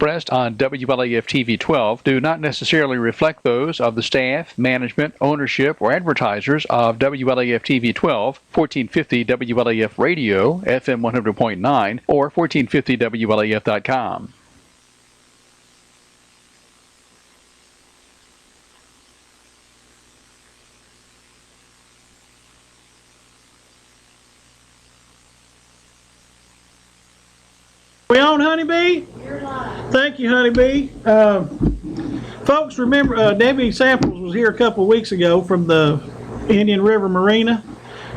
expressed on WLAF TV 12 do not necessarily reflect those of the staff, management, ownership, or advertisers of WLAF TV 12, 1450 WLAF Radio, FM 100.9, or 1450WLAF.com. We on, Honeybee? You're live. Thank you, Honeybee. Folks, remember Debbie Samples was here a couple of weeks ago from the Indian River Marina.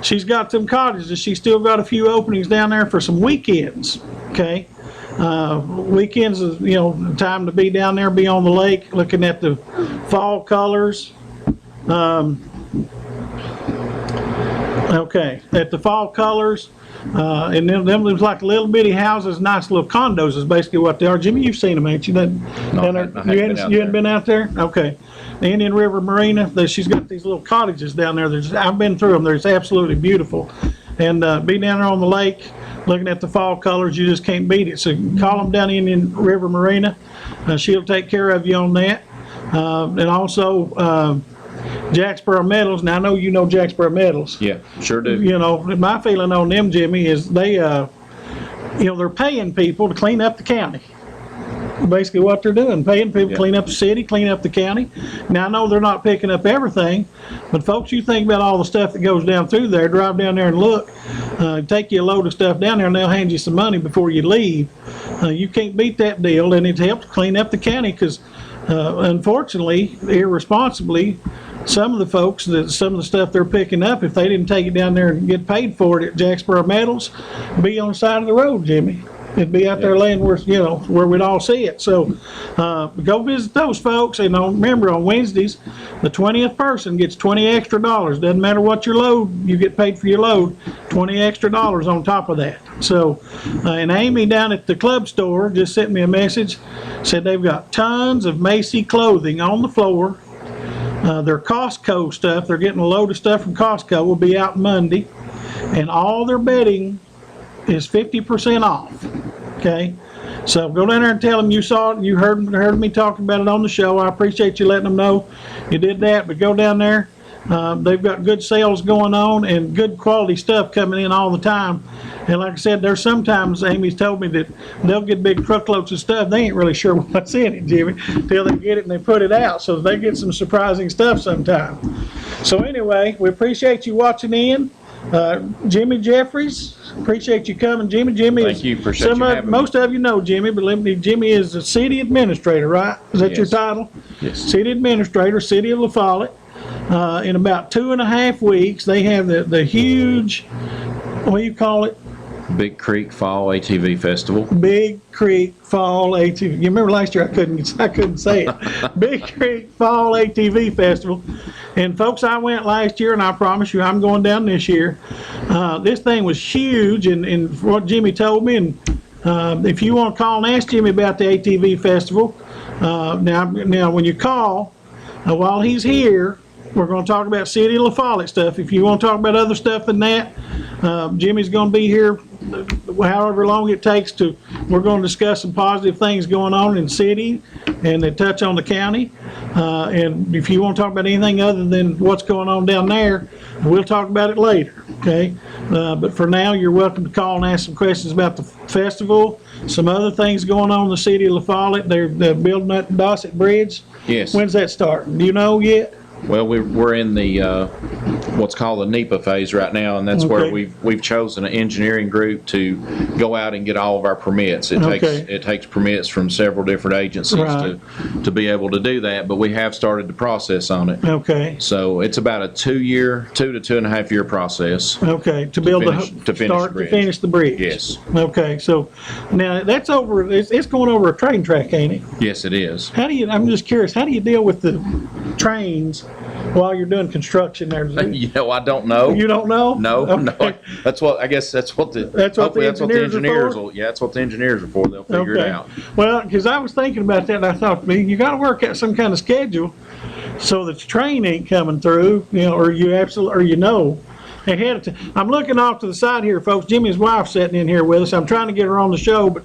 She's got some cottages. She's still got a few openings down there for some weekends. Okay, weekends is time to be down there, be on the lake, looking at the fall colors. Okay, at the fall colors. And them looks like little bitty houses, nice little condos is basically what they are. Jimmy, you've seen them, ain't you? You hadn't been out there? Okay. The Indian River Marina, she's got these little cottages down there. I've been through them. They're absolutely beautiful. And be down there on the lake, looking at the fall colors, you just can't beat it. So call them down Indian River Marina. She'll take care of you on that. And also, Jacksboro Metals. Now I know you know Jacksboro Metals. Yeah, sure do. My feeling on them, Jimmy, is they, they're paying people to clean up the county. Basically, what they're doing, paying people to clean up the city, clean up the county. Now I know they're not picking up everything, but folks, you think about all the stuff that goes down through there. Drive down there and look. Take you a load of stuff down there, and they'll hand you some money before you leave. You can't beat that deal, and it helps clean up the county because, unfortunately, irresponsibly, some of the folks, some of the stuff they're picking up, if they didn't take it down there and get paid for it at Jacksboro Metals, it'd be on the side of the road, Jimmy. It'd be out there laying where we'd all see it. So go visit those folks. And remember, on Wednesdays, the 20th person gets $20 extra. Doesn't matter what your load, you get paid for your load, $20 extra on top of that. So, and Amy down at the club store just sent me a message, said they've got tons of Macy clothing on the floor. Their Costco stuff, they're getting a load of stuff from Costco, will be out Monday. And all their bedding is 50% off. Okay? So go down there and tell them you saw it, you heard me talking about it on the show. I appreciate you letting them know you did that, but go down there. They've got good sales going on and good quality stuff coming in all the time. And like I said, there's sometimes Amy's told me that they'll get big truckloads of stuff. They ain't really sure what's in it, Jimmy, till they get it and they put it out. So they get some surprising stuff sometimes. So anyway, we appreciate you watching in. Jimmy Jeffries, appreciate you coming, Jimmy. Jimmy Thank you. Appreciate you having me. Most of you know Jimmy, but Jimmy is the city administrator, right? Is that your Yes. title? Yes. City administrator, city of La Follette. In about 2.5 weeks, they have the huge, what do you call it? Big Creek Fall ATV Festival. Big Creek Fall ATV. You remember last year I couldn't say it. Big Creek Fall ATV Festival. And folks, I went last year, and I promise you I'm going down this year. This thing was huge, and what Jimmy told me, and if you want to call and ask Jimmy about the ATV Festival, now when you call, while he's here, we're going to talk about City of La Follette stuff. If you want to talk about other stuff than that, Jimmy's going to be here however long it takes to. We're going to discuss some positive things going on in the city and they touch on the county. And if you want to talk about anything other than what's going on down there, we'll talk about it later, okay? But for now, you're welcome to call and ask some questions about the festival, some other things going on in the City of La Follette. They're building that Dossett Bridge. Yes. When's that starting? Do you know yet? Well, we're in the what's called the NEPA phase right now, and that's where Okay. we've chosen an engineering group to go out and get all of our permits. It takes permits from several different agencies Right. to be able to do that, but we have started the process on it. Okay. So it's about a 2 to 2.5 year process. Okay, to build to finish the bridge. Yes. Okay, so now that's over. It's going over a train track, ain't it? Yes, it is. I'm just curious. How do you deal with the trains while you're doing construction there? I don't know. You don't know? No, Okay. no. That's what I guess. That's what the engineers are for? Yeah, that's what the engineers are for. They'll figure it out. Well, because I was thinking about that, and I thought, man, you got to work out some kind of schedule so that the train ain't coming through, or ahead of time. I'm looking off to the side here, folks. Jimmy's wife's sitting in here with us. I'm trying to get her on the show, but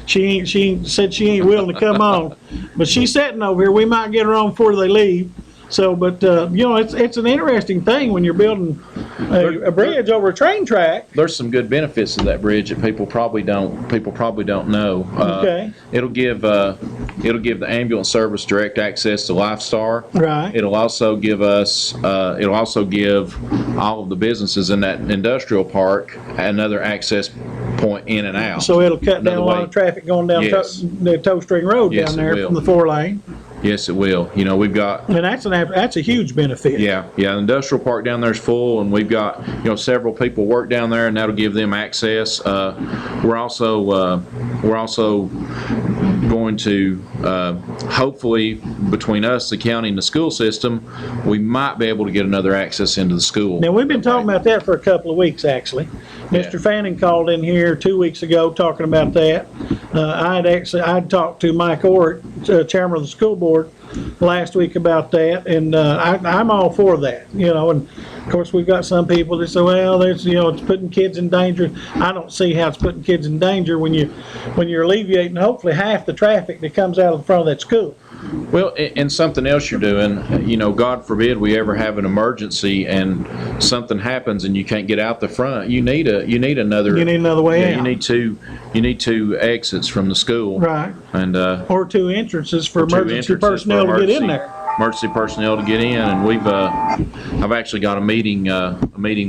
she ain't said she ain't willing to come on, but she's sitting over here. We might get her on before they leave. So, but you know, it's an interesting thing when you're building a bridge over a train track. There's some good benefits to that bridge that people probably don't know. Okay. It'll give the ambulance service direct access to Lifestar. Right. It'll also give all of the businesses in that industrial park another access point in and out. So it'll cut down Another a lot way. of traffic going down Yes. the Toe String Road Yes, down it there will. from the 4-lane. Yes, it will. You know, we've got, And that's a huge benefit. yeah, the industrial park down there is full, and we've got, several people work down there, and that'll give them access. We're also going to, hopefully, between us, the county, and the school system, we might be able to get another access into the school. Now, we've been talking about that for a couple of weeks, actually. Mr. Fanning called in here 2 weeks ago talking about that. I'd talked to Mike Orrick, chairman of the school board, last week about that, and I'm all for that, and of course, we've got some people that say, well, there's, it's putting kids in danger. I don't see how it's putting kids in danger when you're alleviating hopefully half the traffic that comes out of the front of that school. Well, and something else you're doing, God forbid we ever have an emergency and something happens and you can't get out the front, you need another way out. You need two exits from the school. Right. And or two entrances for two emergency entrances personnel for to get in there. Emergency personnel to get in, and I've actually got a meeting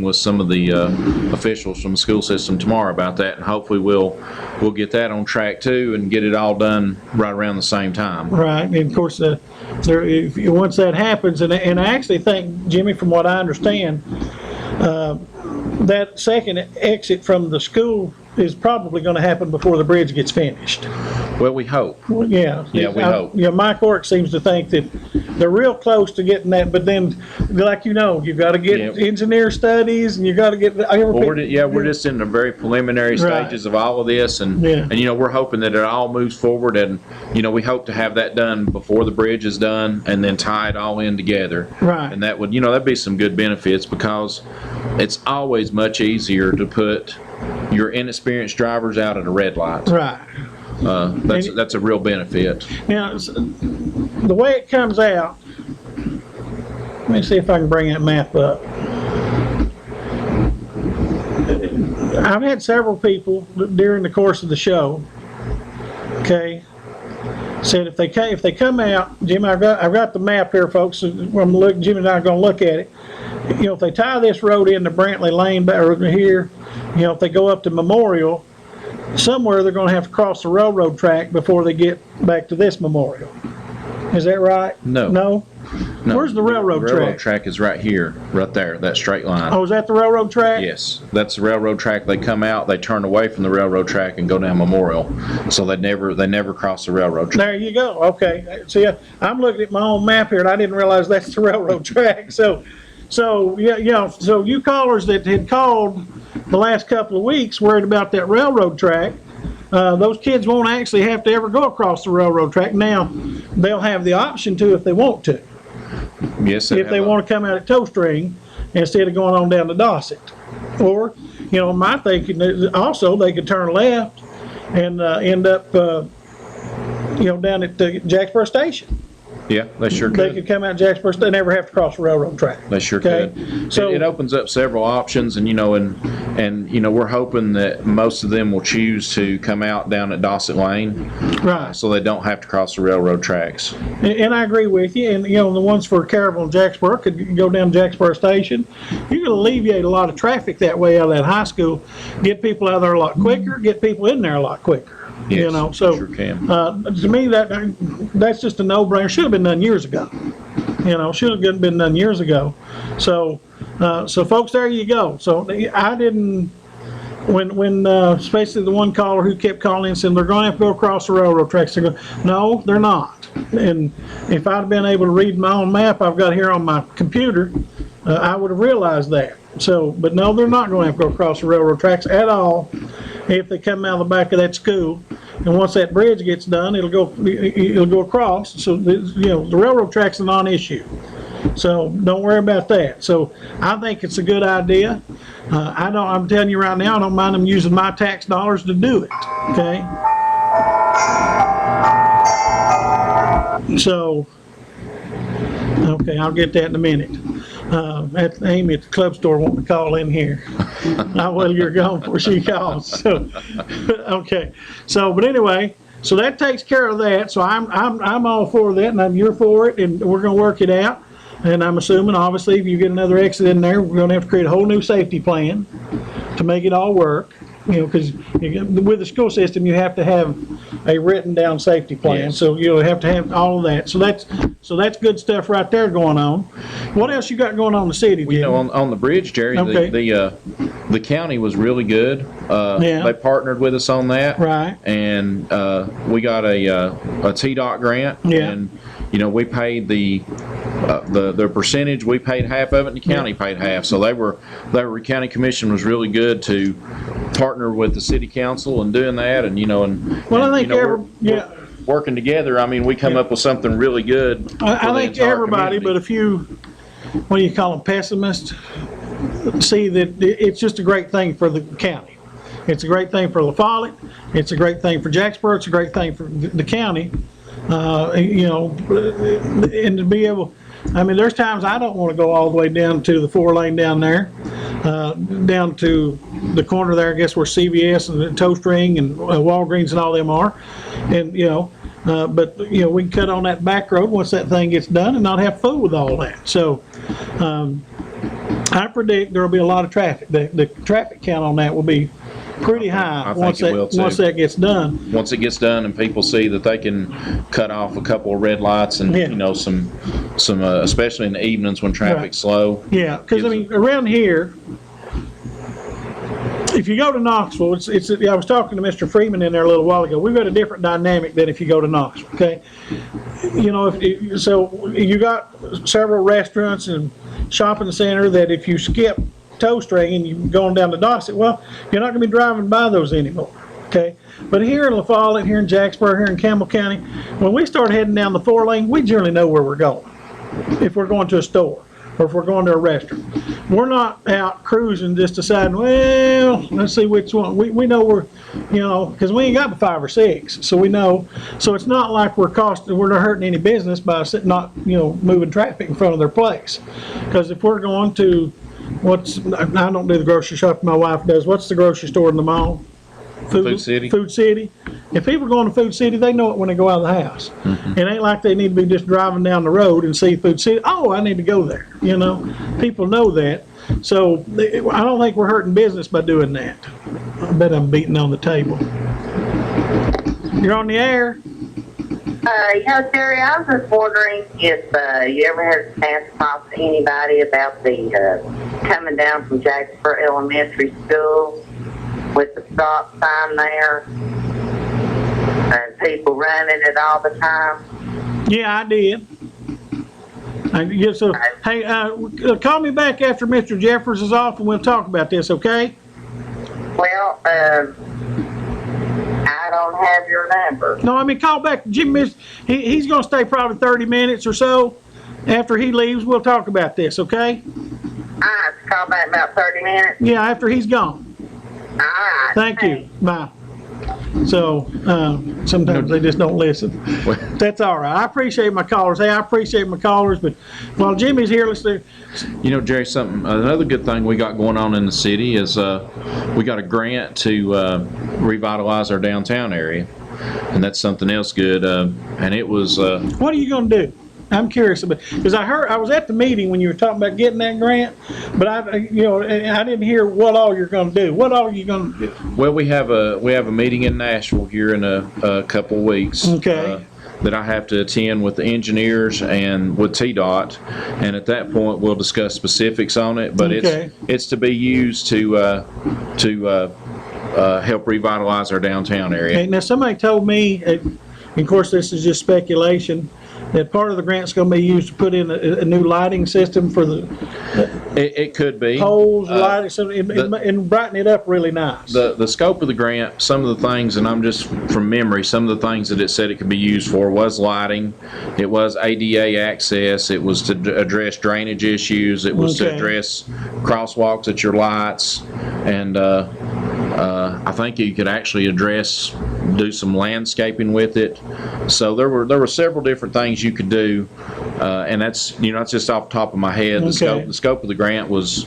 with some of the officials from the school system tomorrow about that, and hopefully we'll get that on track too and get it all done right around the same time. Right, and of course, once that happens, and I actually think, Jimmy, from what I understand, that second exit from the school is probably going to happen before the bridge gets finished. Well, we hope. Well, yeah. Yeah, we hope. Mike Orrick seems to think that they're real close to getting that, but then, like you've got to get engineer studies, and you got to get. We're just in the very preliminary Right. stages of all of this, and we're hoping that it all moves forward, and we hope to have that done before the bridge is done, and then tie it all in together. Right. And that would, that'd be some good benefits, because it's always much easier to put your inexperienced drivers out at a red light. Right. That's a real benefit. Now, the way it comes out, let me see if I can bring that map up. I've had several people during the course of the show, okay, said if they come out, Jim, I've got the map here, folks. Jimmy and I are going to look at it. If they tie this road into Brantley Lane or here, if they go up to Memorial, somewhere they're going to have to cross the railroad track before they get back to this Memorial. Is that right? No. No? Where's the railroad track? The railroad track is right here, right there, that straight line. Oh, is that the railroad track? Yes, that's the railroad track. They come out, they turn away from the railroad track and go down Memorial. So they never cross the railroad track. There you go. Okay. See, I'm looking at my own map here, and I didn't realize that's the railroad track. So you callers that had called the last couple of weeks worried about that railroad track, those kids won't actually have to ever go across the railroad track. Now, they'll have the option to if they want to. Yes, If they want to come out at Toe String instead of going on down to Dossett. Or, my thinking is also they could turn left and end up, down at Jacksboro Station. Yeah, they sure They could. could come out Jacksboro, they never have to cross the railroad track. They sure Okay? could. So- It opens up several options, and we're hoping that most of them will choose to come out down at Dossett Lane, Right. so they don't have to cross the railroad tracks. And I agree with you. And, the ones for Caryville and Jacksboro could go down Jacksboro Station. You could alleviate a lot of traffic that way out of that high school, get people out there a lot quicker, get people in there a lot quicker. Yes, So sure can. To me, that's just a no-brainer. Should have been done years ago. Should have been done years ago. So folks, there you go. So I didn't. When especially the one caller who kept calling and saying they're going to have to go across the railroad tracks, they go, no, they're not. And if I'd been able to read my own map I've got here on my computer, I would have realized that. So, but no, they're not going to have to go across the railroad tracks at all if they come out of the back of that school. And once that bridge gets done, it'll go across. So, the railroad track's a non-issue. So don't worry about that. So I think it's a good idea. I'm telling you right now, I don't mind them using my tax dollars to do it. Okay. So, okay, I'll get that in a minute. Amy at the club store wanting to call in here. Well, you're gone before she calls, so, okay. So, but anyway, so that takes care of that, so I'm all for that, and you're for it, and we're gonna work it out. And I'm assuming, obviously, if you get another exit in there, we're gonna have to create a whole new safety plan to make it all work. You know, because with the school system, you have to have a written down safety plan. Yes. So you'll have to have all of that. So that's good stuff right there going on. What else you got going on in the city, Jim? You know, on the bridge, Jerry, Okay. the county was really good. Yeah. They partnered with us on that. Right. And we got a TDOT grant. Yeah. And, you know, we paid the percentage, we paid half of it, and the county paid half. So the county commission was really good to partner with the city council and doing that, and, you know, Well, I think we're working together. I mean, we come up with something really good. I think everybody, but a few, what do you call them, pessimists, see that it's just a great thing for the county. It's a great thing for La Follette. It's a great thing for Jacksboro. It's a great thing for the county. You know, and to be able, I mean, there's times I don't want to go all the way down to the 4-lane down there, down to the corner there, I guess, where CVS and the Toast Ring and Walgreens and all them are. And, you know, but, you know, we can cut on that back road once that thing gets done and not have to fool with all that. So, I predict there'll be a lot of traffic. The traffic count on that will be pretty high I think it will, too. once that gets done. Once it gets done and people see that they can cut off a couple of red lights and, Yeah. you know, some especially in the evenings when traffic's slow. Yeah, because I mean, around here, if you go to Knoxville, I was talking to Mr. Freeman in there a little while ago. We've got a different dynamic than if you go to Knoxville. Okay, you know, so you got several restaurants and shopping center that if you skip Toast Ring and you're going down to Dossett, well, you're not going to be driving by those anymore. Okay, but here in La Follette, here in Jacksboro, here in Campbell County, when we start heading down the 4-lane, we generally know where we're going. If we're going to a store or if we're going to a restaurant, we're not out cruising just deciding, well, let's see which one. We know we're, you know, because we ain't got but 5 or 6, so we know. So it's not like we're not hurting any business by not, you know, moving traffic in front of their place. Because if we're going to I don't do the grocery shopping, my wife does. What's the grocery store in the mall? Food City. Food City. If people are going to Food City, they know it when they go out of the house. It ain't like they need to be just driving down the road and see Food City. Oh, I need to go there. You know, people know that. So I don't think we're hurting business by doing that. I bet I'm beating on the table. You're on the air. Yeah, Jerry, I was just wondering if you ever had a chance to talk to anybody about the coming down from Jacksboro Elementary School with the stop sign there and people running it all the time. Yeah, I did. Yeah, so, hey, call me back after Mr. Jeffers is off and we'll talk about this, okay? Well, I don't have your number. No, I mean, call back. Jim, he's going to stay probably 30 minutes or so. After he leaves, we'll talk about this, okay? I have to call back in about 30 minutes. Yeah, after he's gone. All right. Thank you. Bye. So, sometimes they just don't listen. That's all right. I appreciate my callers. Hey, I appreciate my callers, but while Jimmy's here, let's do. You know, Jerry, another good thing we got going on in the city is we got a grant to revitalize our downtown area, and that's something else good. And it was. What are you going to do? I'm curious about, because I was at the meeting when you were talking about getting that grant, but I didn't hear what all you're going to do. What all are you going to do? Well, we have a meeting in Nashville here in a couple of weeks. Okay. That I have to attend with the engineers and with TDOT, and at that point we'll discuss specifics on it. But Okay. it's to be used to help revitalize our downtown area. Okay, now somebody told me, and of course this is just speculation, that part of the grant's going to be used to put in a new lighting system for the It could be. poles, lighting, so and brighten it up really nice. The scope of the grant, some of the things, and I'm just from memory, some of the things that it said it could be used for was lighting, it was ADA access, it was to address drainage issues, it was to Okay. address crosswalks at your lights, and I think you could actually address do some landscaping with it. So there were several different things you could do, and that's that's just off the top of my head. Okay. The scope of the grant was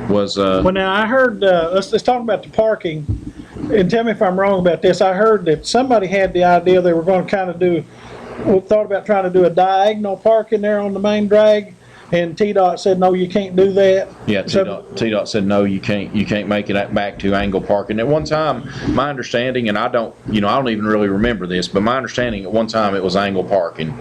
Well, now I heard, let's talk about the parking, and tell me if I'm wrong about this. I heard that somebody had the idea they were gonna kind of thought about trying to do a diagonal parking there on the main drag, and TDOT said, no, you can't do that. Yeah, TDOT said, no, you can't make it back to angle parking. At one time, my understanding, and I don't even really remember this, but my understanding at one time it was angle parking.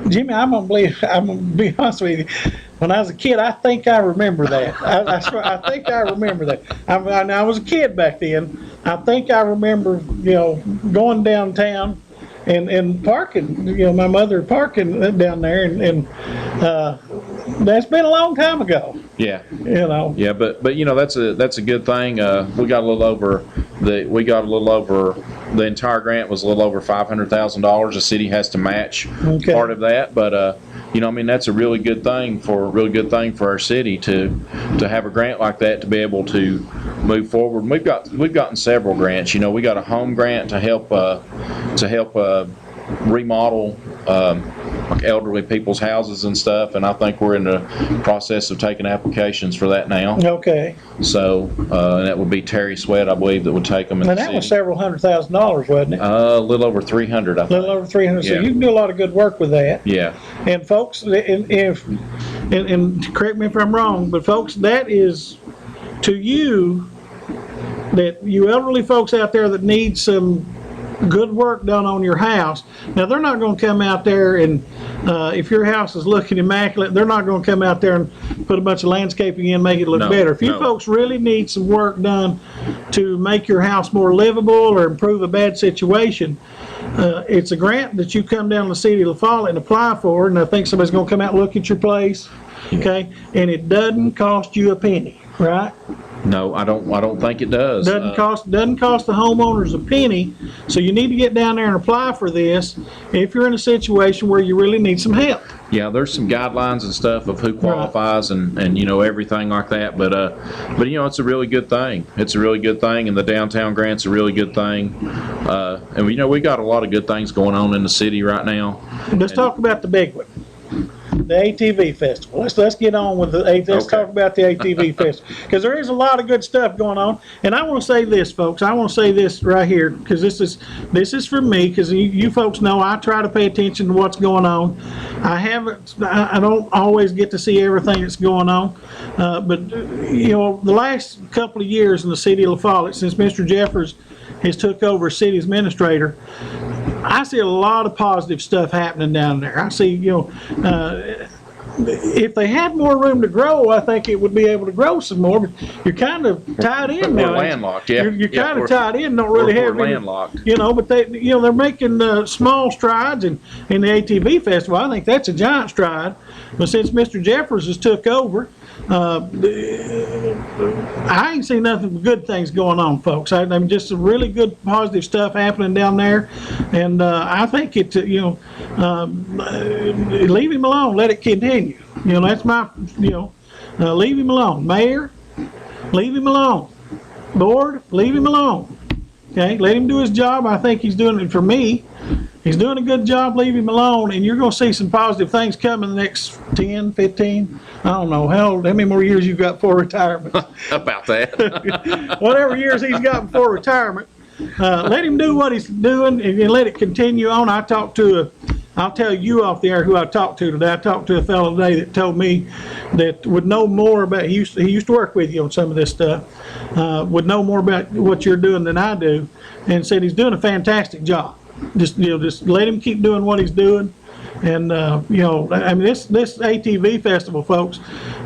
Jimmy, I'm gonna be honest with you. When I was a kid, I think I remember that. I swear, I think I remember that. I was a kid back then. I think I remember, going downtown and parking, my mother parking down there, and that's been a long time ago. Yeah. Yeah, but that's a good thing. We got a little over the entire grant was a little over $500,000. The city has to match part of that, but that's a really good thing for our city to have a grant like that to be able to move forward. We've gotten several grants. We got a home grant to help remodel like elderly people's houses and stuff, and I think we're in the process of taking applications for that now. okay. So and that would be Terry Sweat, I believe, that would take them in And the that city. was several $100,000, wasn't it? A little over 300, I A think. little over 300. So Yeah. you can do a lot of good work with that. Yeah. And folks, and correct me if I'm wrong, but folks, that is to you, that you elderly folks out there that need some good work done on your house. Now, they're not going to come out there and, if your house is looking immaculate, they're not going to come out there and put a bunch of landscaping in, make it look No, better. If you no. folks really need some work done to make your house more livable or improve a bad situation, it's a grant that you come down to the city of La Follette and apply for, and I think somebody's going to come out and look at your place, okay? And it doesn't cost you a penny, right? No, I don't think it does. Doesn't cost the homeowners a penny, so you need to get down there and apply for this if you're in a situation where you really need some help. Yeah, there's some guidelines and stuff of who qualifies and everything like that, but it's a really good thing. It's a really good thing, and the downtown grant's a really good thing. And we got a lot of good things going on in the city right now. Let's talk about the big one, the ATV festival. Let's get on with let's Okay. talk about the ATV festival, because there is a lot of good stuff going on. And I want to say this, folks. I want to say this right here, because this is for me, because you folks know I try to pay attention to what's going on. I don't always get to see everything that's going on, but the last couple of years in the city of La Follette, since Mr. Jeffers has took over as city administrator, I see a lot of positive stuff happening down there. I see, if they had more room to grow, I think it would be able to grow some more, but you're kind of tied in now. We're landlocked, yeah. You're Yeah, kind we're- of tied in, don't really we're have any, landlocked. but they're making small strides in the ATV festival. I think that's a giant stride. But since Mr. Jeffers has took over, I ain't seen nothing but good things going on, folks. I mean, just some really good, positive stuff happening down there, and I think leave him alone, let it continue. That's my, leave him alone. Mayor, leave him alone. Board, leave him alone. Okay, let him do his job. I think he's doing it for me. He's doing a good job. Leave him alone, and you're going to see some positive things come in the next 10, 15, I don't know, how many more years you've got before retirement. About that. Whatever years he's got before retirement, let him do what he's doing and let it continue on. I'll tell you off the air who I talked to today. I talked to a fellow today that told me that would know more about, he used to work with you on some of this stuff, would know more about what you're doing than I do, and said he's doing a fantastic job. Just let him keep doing what he's doing. And, I mean, this ATV festival, folks,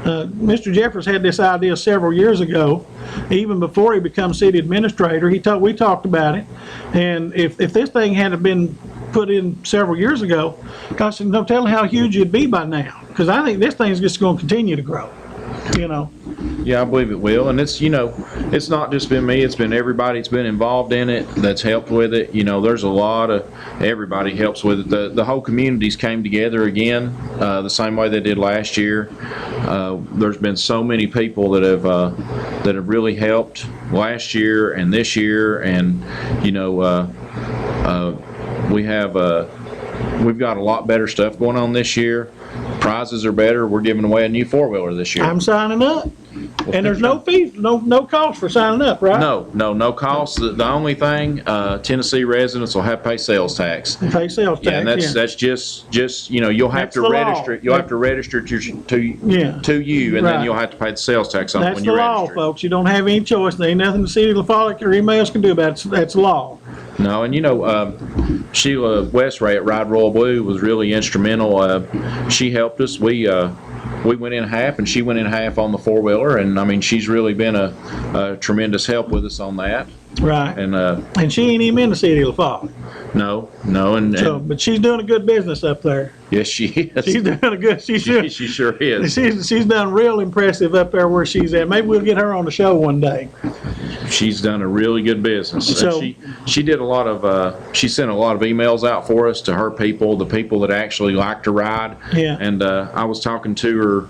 Mr. Jeffers had this idea several years ago, even before he became city administrator. We talked about it. And if this thing hadn't been put in several years ago, gosh, no telling how huge it'd be by now. Because I think this thing's just going to continue to grow, Yeah, I believe it will, and it's it's not just been me, it's been everybody that's been involved in it that's helped with it. There's a lot of, everybody helps with it. The whole communities came together again, the same way they did last year. There's been so many people that have really helped last year and this year, and We have, we've got a lot better stuff going on this year. Prizes are better. We're giving away a new four-wheeler this year. I'm signing up. And there's no fees, no cost for signing up, right? No cost. The only thing, Tennessee residents will have to pay sales tax. Pay sales tax, Yeah, and that's just, you know, you'll have That's to the law. register it. You'll have to register it to you, and Right. then you'll have to pay the sales tax on it That's when the you law, register it. folks. You don't have any choice. There ain't nothing the city of Lafayette or anybody else can do about it. That's law. No, and you know, Sheila Westray at Ride Royal Blue was really instrumental. She helped us. We went in half, and she went in half on the four-wheeler, and I mean, she's really been a tremendous help with us on that. Right. And she ain't even in the city of Lafayette. no, So, and but she's doing a good business up there. yes, she is. She's doing a good, she should. She sure is. She's done real impressive up there where she's at. Maybe we'll get her on the show one day. She's done a really good business. And So- she did a lot of, she sent a lot of emails out for us to her people, the people that actually like to ride. Yeah. And I was talking to her,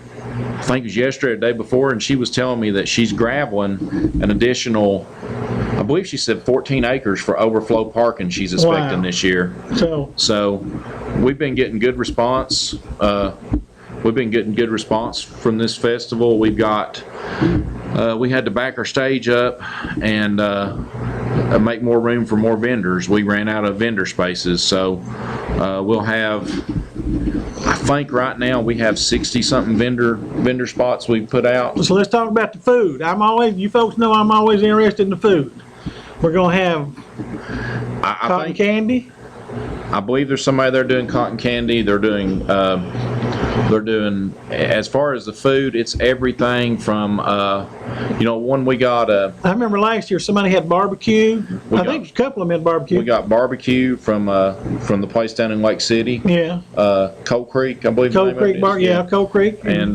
I think it was yesterday or the day before, and she was telling me that she's graveling an additional, I believe she said 14 acres for overflow parking she's expecting Wow. this year. So we've been getting good response. We've been getting good response from this festival. We've got, we had to back our stage up and make more room for more vendors. We ran out of vendor spaces, so we'll have, I think right now we have 60-something vendor spots we put out. So let's talk about the food. You folks know I'm always interested in the food. We're gonna have I cotton think, candy. I believe there's somebody there doing cotton candy. They're doing, as far as the food, it's everything from, you know, one we got, I remember last year somebody had barbecue. I got- think a couple of them had barbecue. we got barbecue from the place down in Lake City. Yeah. Cold Creek, I believe. the Cold name of Creek it Bar, is. yeah, Cold Creek. And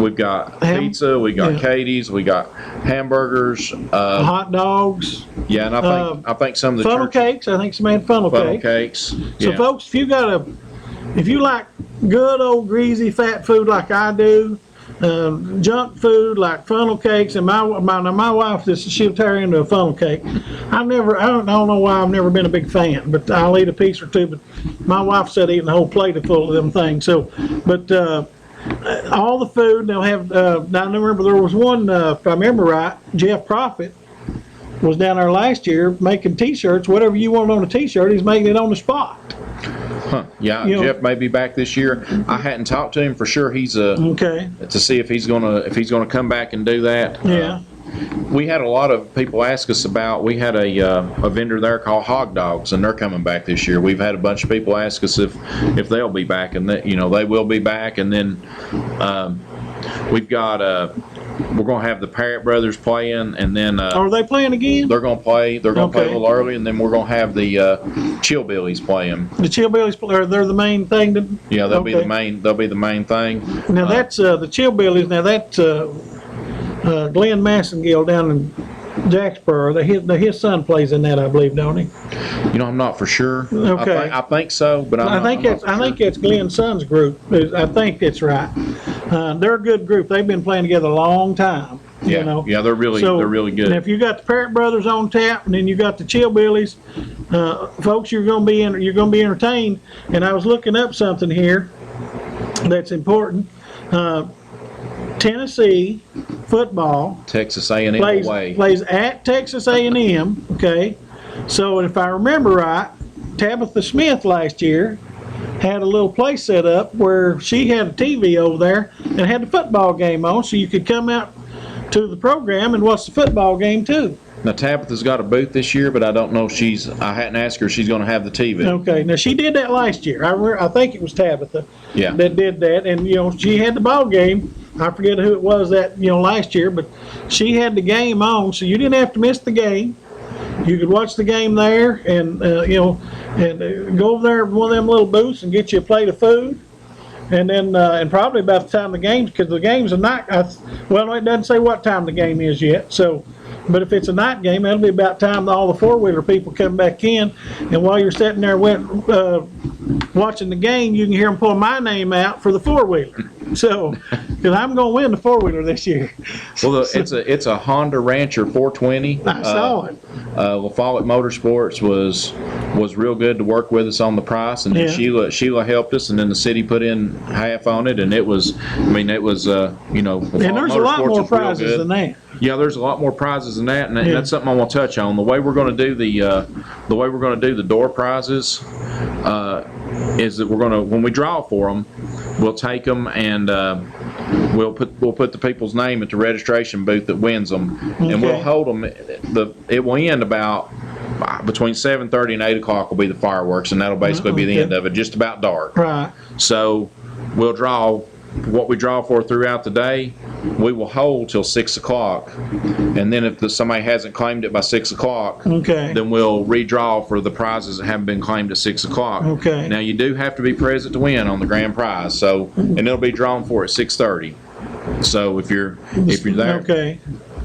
we've got Ham- pizza, we got yeah. Katie's, we got hamburgers. Hot dogs, Yeah, and I think some of the funnel church cakes. I think somebody had funnel funnel cakes. cakes. So Yeah. folks, if you like good old greasy fat food like I do, junk food like funnel cakes, and my wife, she'll tear into a funnel cake. I don't know why I've never been a big fan, but I'll eat a piece or two. But my wife said eating a whole plate full of them things. So, but all the food they'll have. Now I remember there was one, if I remember right, Jeff Profit was down there last year making T-shirts. Whatever you want on a T-shirt, he's making it on the spot. Huh. Yeah, you know- Jeff may be back this year. I hadn't talked to him for sure. He's Okay. to see if he's gonna come back and do that. Yeah. We had a lot of people ask us about, we had a vendor there called Hog Dogs, and they're coming back this year. We've had a bunch of people ask us if they'll be back, and that, you know, they will be back. And then we've got, we're gonna have the Parrott Brothers playing, and then Are they playing again? they're gonna play a Okay. little early, and then we're gonna have the Chillbillies playing. The Chillbillies, they're the main thing. Yeah, they'll be Okay. the main thing. Now that's the Chillbillies. Now that's Glenn Massengill down in Jacksboro. His son plays in that, I believe, don't he? You know, I'm not for sure. Okay. I think so, but I think that's Glenn's son's group. I think that's right. They're a good group. They've been playing together a long time. Yeah, You know. yeah, they're really good. And if you got the Parrott Brothers on tap, and then you got the Chillbillies, folks, you're gonna be entertained. And I was looking up something here that's important. Tennessee football Texas A&M away. plays at Texas A&M. Okay, so if I remember right, Tabitha Smith last year had a little place set up where she had a TV over there and had the football game on, so you could come out to the program and watch the football game too. Now Tabitha's got a booth this year, but I don't know if I hadn't asked her if she's gonna have the TV. Okay, now she did that last year. I think it was Tabitha Yeah. that did that, and you know she had the ball game. I forget who it was that last year, but she had the game on, so you didn't have to miss the game. You could watch the game there, and and go over there to one of them little booths and get you a plate of food, and then and probably about the time the games, because the games are not. Well, it doesn't say what time the game is yet, so. But if it's a night game, that'll be about time that all the four-wheeler people come back in. And while you're sitting there watching the game, you can hear them pull my name out for the four-wheeler. So, because I'm going to win the four-wheeler this year. Well, it's a Honda Rancher 420. I saw it. La Follette Motorsports was was real good to work with us on the price, and then Yeah. Sheila helped us, and then the city put in half on it, and it was, And there's a lot more prizes than that. Yeah, there's a lot more prizes than that, and that's something I want to touch on. The way we're going to do the door prizes is that when we draw for them, we'll take them and we'll put the people's name at the registration booth that wins them, and we'll Okay. hold them. It will end about between 7:30 and 8 o'clock will be the fireworks, and that'll basically be the Okay. end of it, just about dark. Right. So we'll draw what we draw for throughout the day. We will hold till 6 o'clock, and then if somebody hasn't claimed it by 6 o'clock, Okay. then we'll redraw for the prizes that haven't been claimed at 6 o'clock. Okay. Now, you do have to be present to win on the grand prize, so, and it'll be drawn for at 6:30. So if you're there, Okay.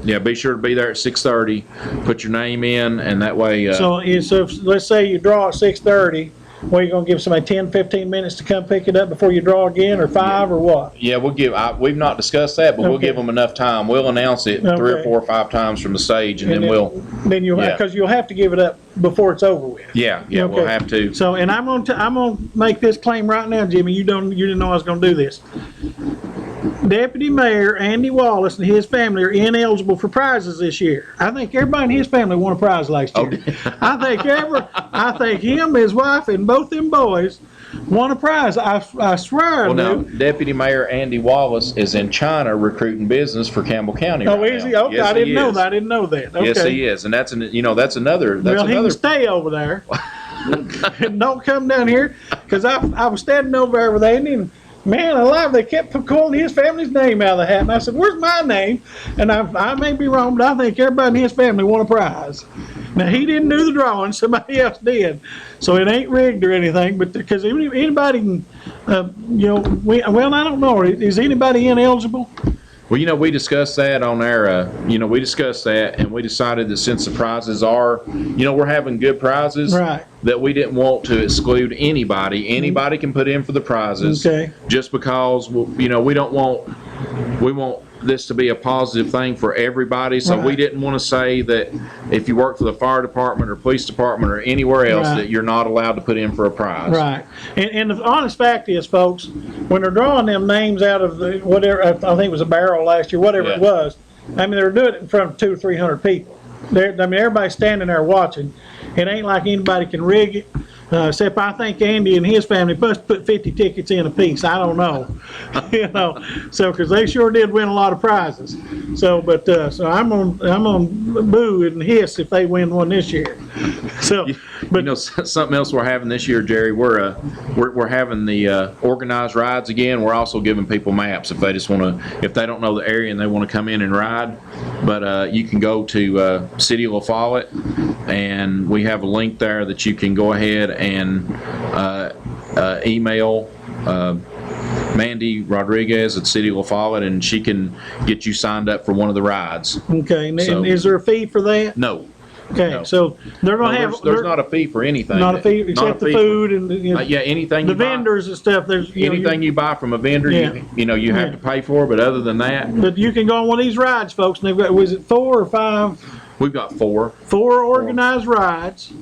yeah, be sure to be there at 6:30, put your name in, and that way, So if, let's say you draw at 6:30, what, you gonna give somebody 10, 15 minutes to come pick it up before you draw again, or 5, or what? yeah, we've not discussed that, but we'll Okay. give them enough time. We'll announce it 3 or Okay. 4 or 5 times from the stage, and then Then you'll, yeah. because you'll have to give it up before it's over with. yeah, we'll Okay. have to. So, and I'm gonna make this claim right now, Jimmy, you didn't know I was gonna do this. Deputy Mayor Andy Wallace and his family are ineligible for prizes this year. I think everybody in his family won a prize last year. I think him, his wife, and both them boys won a prize. I swear I Well, now, do. Deputy Mayor Andy Wallace is in China recruiting business for Campbell County Oh, right is he? now. Okay, Yes, I didn't he know is. that. I didn't know that. Okay. Yes, he is, and that's another. Well, he can stay over there. And don't come down here, because I was standing over there with Andy, and man alive, they kept calling his family's name out of the hat. And I said, "Where's my name?" And I may be wrong, but I think everybody in his family won a prize. Now, he didn't do the drawing, somebody else did. So it ain't rigged or anything, but because anybody can, well, I don't know. Is anybody ineligible? Well, we discussed that on our, we discussed that, and we decided that since the prizes are, we're having good prizes. Right. That we didn't want to exclude anybody. Anybody can put in for the prizes. Okay. Just because, we want this to be a positive thing for everybody. So we Right. didn't want to say that if you work for the fire department or police department or anywhere else, Right. that you're not allowed to put in for a prize. Right. And the honest fact is, folks, when they're drawing them names out of the, whatever, I think it was a barrel last year, whatever it Yeah. was, I mean, they're doing it in front of 200 or 300 people. Everybody's standing there watching. It ain't like anybody can rig it. Except I think Andy and his family must put 50 tickets in a piece. I don't know. So, cause they sure did win a lot of prizes. So, so I'm on boo and hiss if they win one this year. So, but Something else we're having this year, Jerry, we're having the organized rides again. We're also giving people maps if they just want to, if they don't know the area and they want to come in and ride. But you can go to City of La Follette, and we have a link there that you can go ahead and email Mandy Rodriguez at City of La Follette, and she can get you signed up for one of the rides. okay, and So- is there a fee for that? No, Okay, no. so they're no, gonna have. there's not a fee for anything. Not a fee, Not a except the fee food and, yeah, anything the you buy. vendors and stuff, there's, Anything you buy from a vendor, Yeah. you have Yeah. to pay for, but other than that, but you can go on one of these rides, folks, and they've got, was it 4 or 5? we've got 4. 4 organized rides.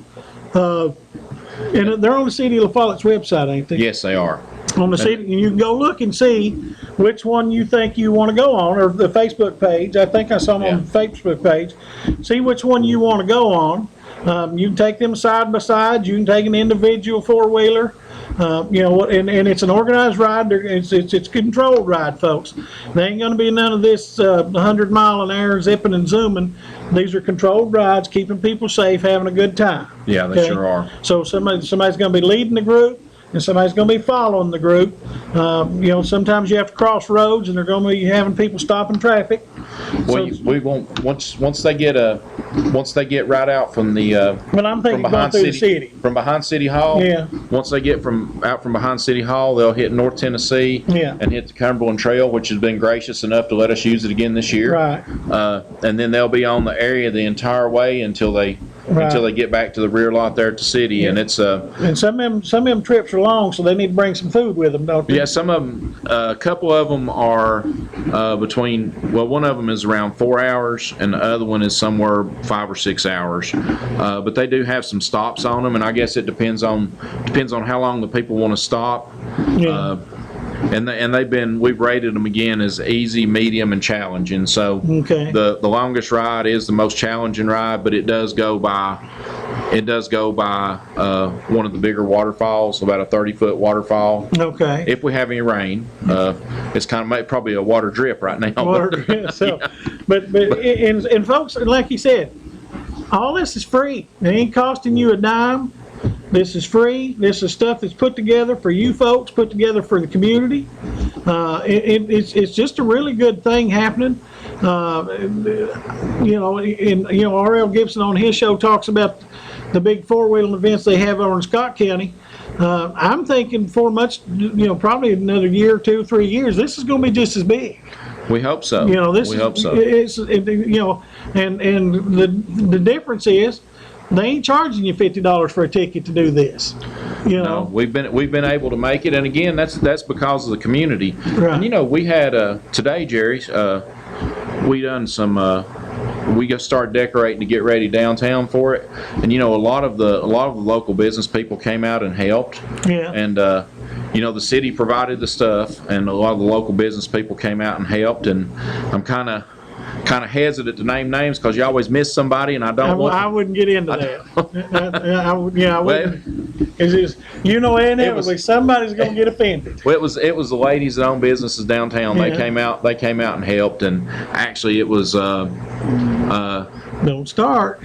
And they're on the City of La Follette's website, ain't they? Yes, they are. On the city, and you can go look and see which one you think you want to go on, or the Facebook page. I think I saw them on the Facebook page. See which one you want to go on. You can take them side by side. You can take an individual 4-wheeler. And it's an organized ride. It's a controlled ride, folks. There ain't going to be none of this 100 mile an hour zipping and zooming. These are controlled rides, keeping people safe, having a good time. Yeah, they Okay? sure are. So somebody's going to be leading the group, and somebody's going to be following the group. Sometimes you have to cross roads, and they're going to be having people stopping traffic. Well, we won't, once they get right out from the, But I'm from thinking going behind through the city, city. from behind City Hall. Yeah. Once they get out from behind City Hall, they'll hit North Tennessee. Yeah. And hit the Cumberland Trail, which has been gracious enough to let us use it again this year. Right. And then they'll be on the area the entire way until they until they get back to the rear lot there at the city, and it's And some of them trips are long, so they need to bring some food with them, don't they? yeah, some of them, a couple of them are one of them is around 4 hours, and the other one is somewhere 5 or 6 hours. But they do have some stops on them, and I guess it depends on how long the people want to stop. Yeah. And we've rated them again as easy, medium, and challenging. So Okay. the longest ride is the most challenging ride, but it does go by one of the bigger waterfalls, about a 30-foot waterfall. Okay. If we have any rain, it's kind of probably a water drip right now. Water, yeah, so, and folks, like you said, all this is free. It ain't costing you a dime. This is free. This is stuff that's put together for you folks, put together for the community. It's just a really good thing happening. R.L. Gibson on his show talks about the big four-wheeling events they have over in Scott County. I'm thinking for probably another year, 2 or 3 years, this is going to be just as big. We hope so. We hope so. And the difference is they ain't charging you $50 for a ticket to do this. No, we've been able to make it, and again, that's because of the community. Right. And we had today, Jerry, we done some. We just started decorating to get ready downtown for it, and a lot of the local business people came out and helped. Yeah. And the city provided the stuff, and a lot of the local business people came out and helped. And I'm kind of hesitant to name names because you always miss somebody, and I wouldn't get into that. I wouldn't. Inevitably somebody's going to get offended. Well, it was the ladies that own businesses downtown. Yeah. They came out and helped, and actually it was Don't start.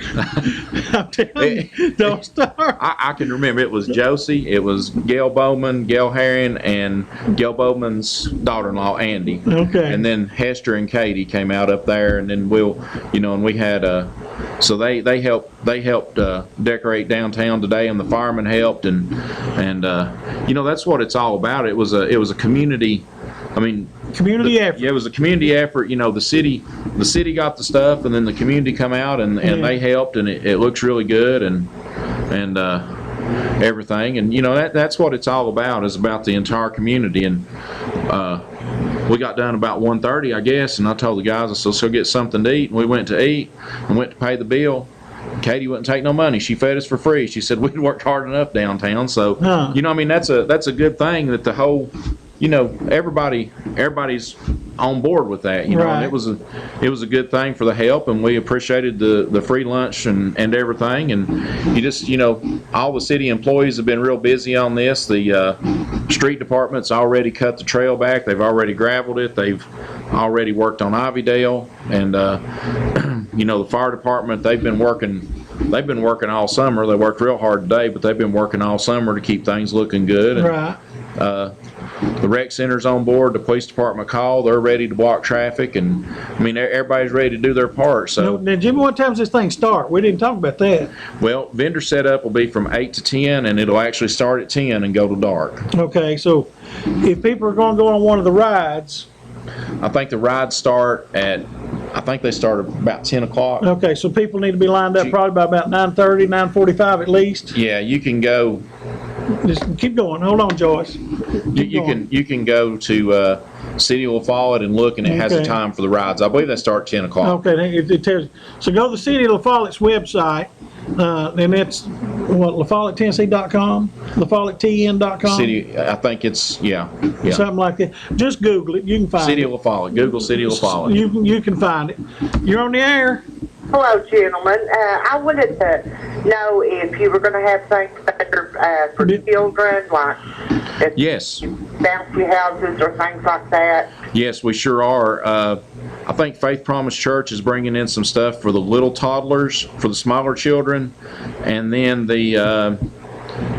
I'm telling you, don't start. I can remember it was Josie, it was Gail Bowman, Gail Herring, and Gail Bowman's daughter-in-law Andy. Okay. And then Hester and Katie came out up there, and then and we had so they helped decorate downtown today, and the firemen helped, and that's what it's all about. It was a community. I mean, community effort. Yeah, it was a community effort. The city got the stuff, and then the community come out and they helped, and it looks really good, and everything. And that's what it's all about, is about the entire community. And we got done about 1:30, I guess, and I told the guys, I said, let's go get something to eat. And we went to eat and went to pay the bill. Katie wouldn't take no money. She fed us for free. She said we'd worked hard enough downtown. So that's a good thing that the whole everybody's on board with that, Right. and it was a good thing for the help, and we appreciated the free lunch and everything. And all the city employees have been real busy on this. The street department's already cut the trail back. They've already gravelled it. They've already worked on Ivydale, and the fire department, they've been working all summer. They worked real hard today, but they've been working all summer to keep things looking good. And, Right. the rec center's on board. The police department called. They're ready to block traffic, and everybody's ready to do their part. So, Now, Jimmy, what time does this thing start? We didn't talk about that. well, vendor setup will be from 8 to 10, and it'll actually start at 10 and go to dark. Okay, so if people are going to go on one of the rides, I think the rides start at about 10 o'clock. okay, so people need to be lined up probably by about 9:30, 9:45 at least. Yeah, you can go. Just keep going. Hold on, Joyce. You can go to City of La Follette and look, and it has a Okay. time for the rides. I believe they start at 10 o'clock. Okay, it tells you. So go to the City of La Follette's website, and that's LaFolletteTennessee.com, LaFolletteTN.com, City, I think it's yeah. something like that. Just Google it. You can find City it. of La Follette. Google City of La Follette. You can find it. You're on the air. Hello, gentlemen. I wanted to know if you were going to have things better for children, like Yes. bouncy houses or things like that. Yes, we sure are. I think Faith Promise Church is bringing in some stuff for the little toddlers, for the smaller children, and then the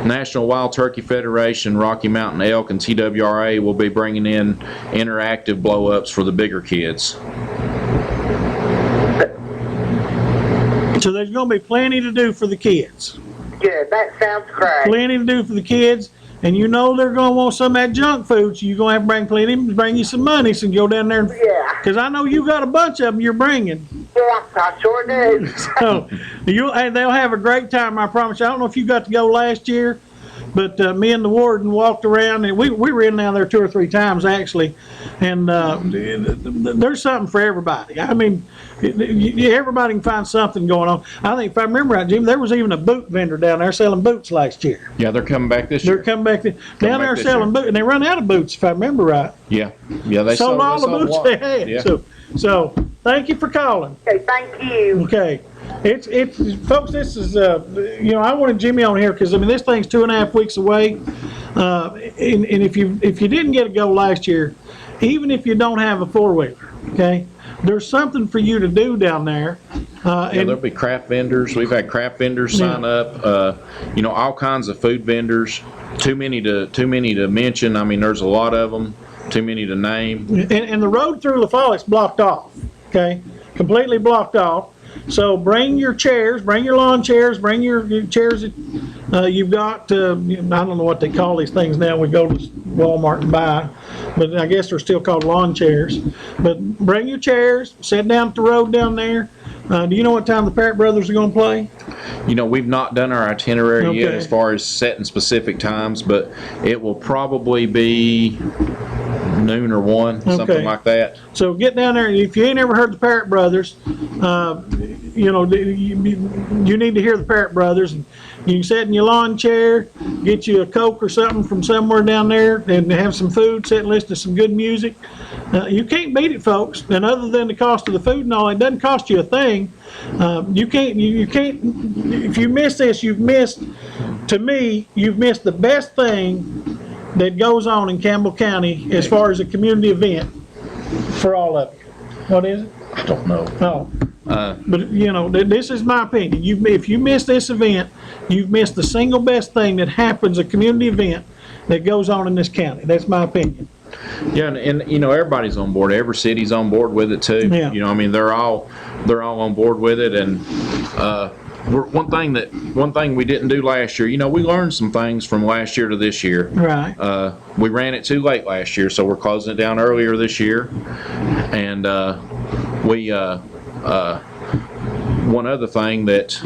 National Wild Turkey Federation, Rocky Mountain Elk, and TWRA will be bringing in interactive blow-ups for the bigger kids. So there's going to be plenty to do for the kids. Good. That sounds great. Plenty to do for the kids. And they're going to want some of that junk food, so you're going to have to bring you some money so you can go down there. Yeah. Because I know you got a bunch of them you're bringing. Yeah, I sure do. So and they'll have a great time, I promise you. I don't know if you got to go last year, but me and the warden walked around, and we were in down there 2 or 3 times actually, and there's something for everybody. I mean, everybody can find something going on. I think if I remember right, Jim, there was even a boot vendor down there selling boots last year. Yeah, they're coming back this They're year. coming back down back there this selling year. boots, and they run out of boots if I remember right. Yeah, they Sold all the a boots lot. they had. Yeah. So thank you for calling. Okay, thank you. Okay, it's folks. This is I wanted Jimmy on here because I mean this thing's 2.5 weeks away, and if you didn't get a go last year, even if you don't have a 4-wheeler, okay, there's something for you to do down there. Yeah, there'll be craft vendors. We've had craft vendors sign up. All kinds of food vendors. Too many to mention. I mean, there's a lot of them. Too many to name. And the road through La Follette's blocked off, okay? Completely blocked off. So bring your chairs, bring your lawn chairs, bring your chairs that you've got, I don't know what they call these things now. We go to Walmart and buy, but I guess they're still called lawn chairs. But bring your chairs, sit down at the road down there. Do you know what time the Parrott Brothers are going to play? We've not done our itinerary yet Okay. as far as setting specific times, but it will probably be noon or 1, Okay. something like that. So get down there, and if you ain't ever heard the Parrott Brothers, you need to hear the Parrott Brothers. And you can sit in your lawn chair, get you a Coke or something from somewhere down there, and have some food, sit and listen to some good music. You can't beat it, folks. And other than the cost of the food and all, it doesn't cost you a thing. You can't, if you miss this, you've missed the best thing that goes on in Campbell County as far as a community event for all of you. What is it? I don't know. No. But this is my opinion. If you miss this event, you've missed the single best thing that happens, a community event that goes on in this county. That's my opinion. Yeah, and everybody's on board. Every city's on board with it too. Yeah. I mean, they're all on board with it. And one thing we didn't do last year. We learned some things from last year to this year. Right. We ran it too late last year, so we're closing it down earlier this year. And one other thing that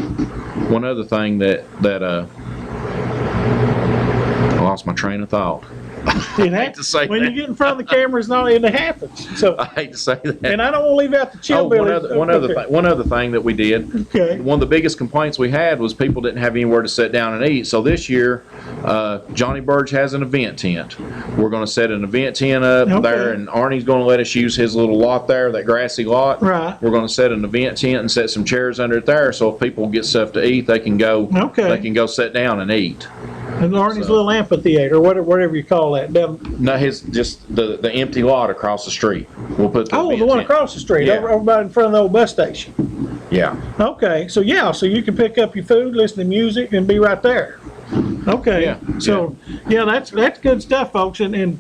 I lost my train of thought. It hate to say when that. you get in front of the camera, it happens. So, I hate to say that. and I don't want to leave out the chillbillies. One other thing that we did. Okay. One of the biggest complaints we had was people didn't have anywhere to sit down and eat. So this year, Johnny Burge has an event tent. We're going to set an event tent up Okay. there, and Arnie's going to let us use his little lot there, that grassy lot. Right. We're going to set an event tent and set some chairs under it there, so if people get stuff to eat, they can go. Okay. They can go sit down and eat. And Arnie's So- little amphitheater, whatever you call that. No, just the empty lot across the street. We'll put the Oh, event the one tent. across the street, Yeah. over by in front of the old bus station. Yeah. Okay, so you can pick up your food, listen to music, and be right there. Okay, Yeah, so that's good stuff, folks. And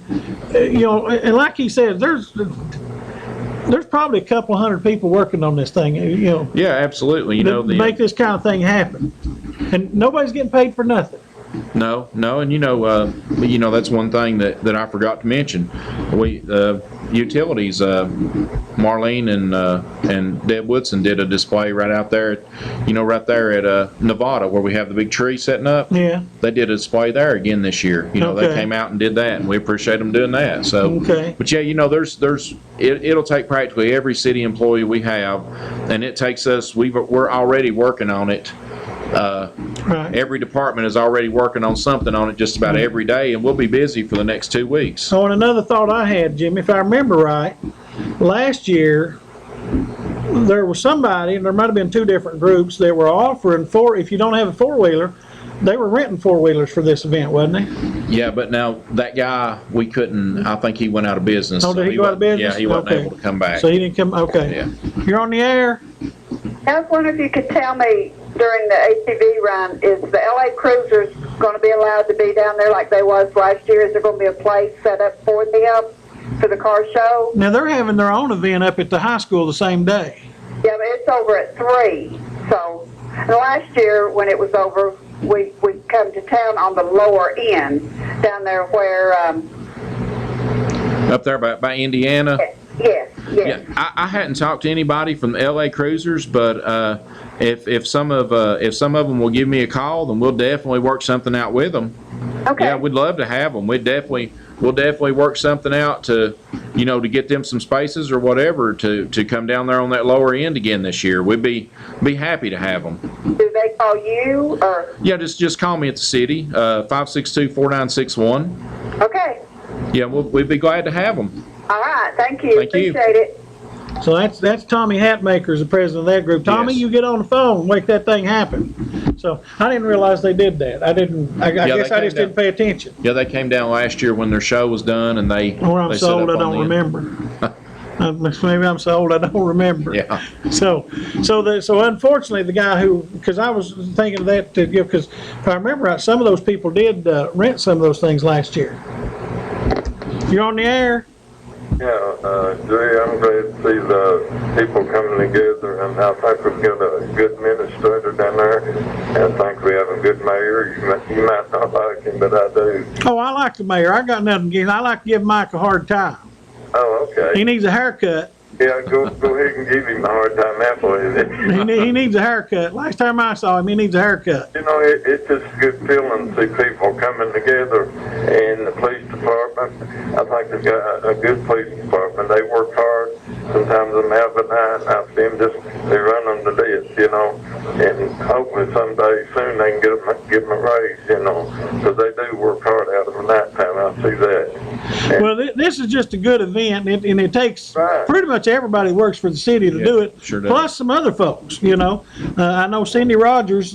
like he said, there's probably a couple hundred people working on this thing. Yeah, absolutely. To make this kind of thing happen, and nobody's getting paid for nothing. No, and that's one thing that I forgot to mention. We utilities, Marlene and Deb Woodson did a display right out there, right there at Nevada where we have the big tree setting up. Yeah. They did a display there again this year. They Okay. came out and did that, and we appreciate them doing that. So, Okay. but yeah, it'll take practically every city employee we have, and it takes us. We're already working on it. Right. Every department is already working on something on it just about every day, and we'll be busy for the next 2 weeks. Oh, and another thought I had, Jim, if I remember right, last year there was somebody, and there might have been 2 different groups, that were offering if you don't have a 4-wheeler, they were renting 4-wheelers for this event, wasn't they? Yeah, but now that guy, we couldn't. I think he went out of business. Oh, so did he go out of wasn't- business? Yeah, he wasn't Okay. able to come back. So he didn't come. Okay. Yeah. You're on the air. I was wondering if you could tell me during the ATV run, is the LA Cruisers going to be allowed to be down there like they was last year? Is there going to be a place set up for them for the car show? Now they're having their own event up at the high school the same day. Yeah, but it's over at 3. So and last year when it was over, we come to town on the lower end down there where Up there by Indiana. yes. Yes. I hadn't talked to anybody from the LA Cruisers, but if some of them will give me a call, then we'll definitely work something out with them. Okay. Yeah, we'd love to have them. We'll definitely work something out to get them some spaces or whatever to come down there on that lower end again this year. We'd be happy to have them. Do they call you or? Yeah, just call me at the city, 562-4961. Okay. Yeah, we'd be glad to have them. All right. Thank you. Thank you. Appreciate it. So that's Tommy Hatmaker is the president of that group. Tommy, Yes. you get on the phone and make that thing happen. So I didn't realize they did that. I guess they I just came didn't pay attention. Yeah, they came down last year when their show was done, and they Or I'm they so set old up I on don't the- remember. Maybe I'm so old I don't remember. Yeah. So unfortunately, the guy because I was thinking of that to give, because if I remember right, some of those people did rent some of those things last year. You're on the air. Yeah, Jay, I'm glad to see the people coming together, and I think we've got a good administrator down there, and I think we have a good mayor. You might not like him, but I do. Oh, I like the mayor. I got nothing against. I like to give Mike a hard time. Oh, okay. He needs a haircut. Yeah, go ahead and give him a hard time that way. He needs a haircut. Last time I saw him, he needs a haircut. You know, it's just a good feeling to see people coming together. And the police department, I think they've got a good police department. They work hard. Sometimes them have a night. I see them they run them to death, And hopefully someday soon they can give them a raise, because they do work hard out of the nighttime. I see that. And Well, this is just a good event, and it takes Right. pretty much everybody who works for the city to do it, sure does. plus some other folks, I know Cindy Rogers,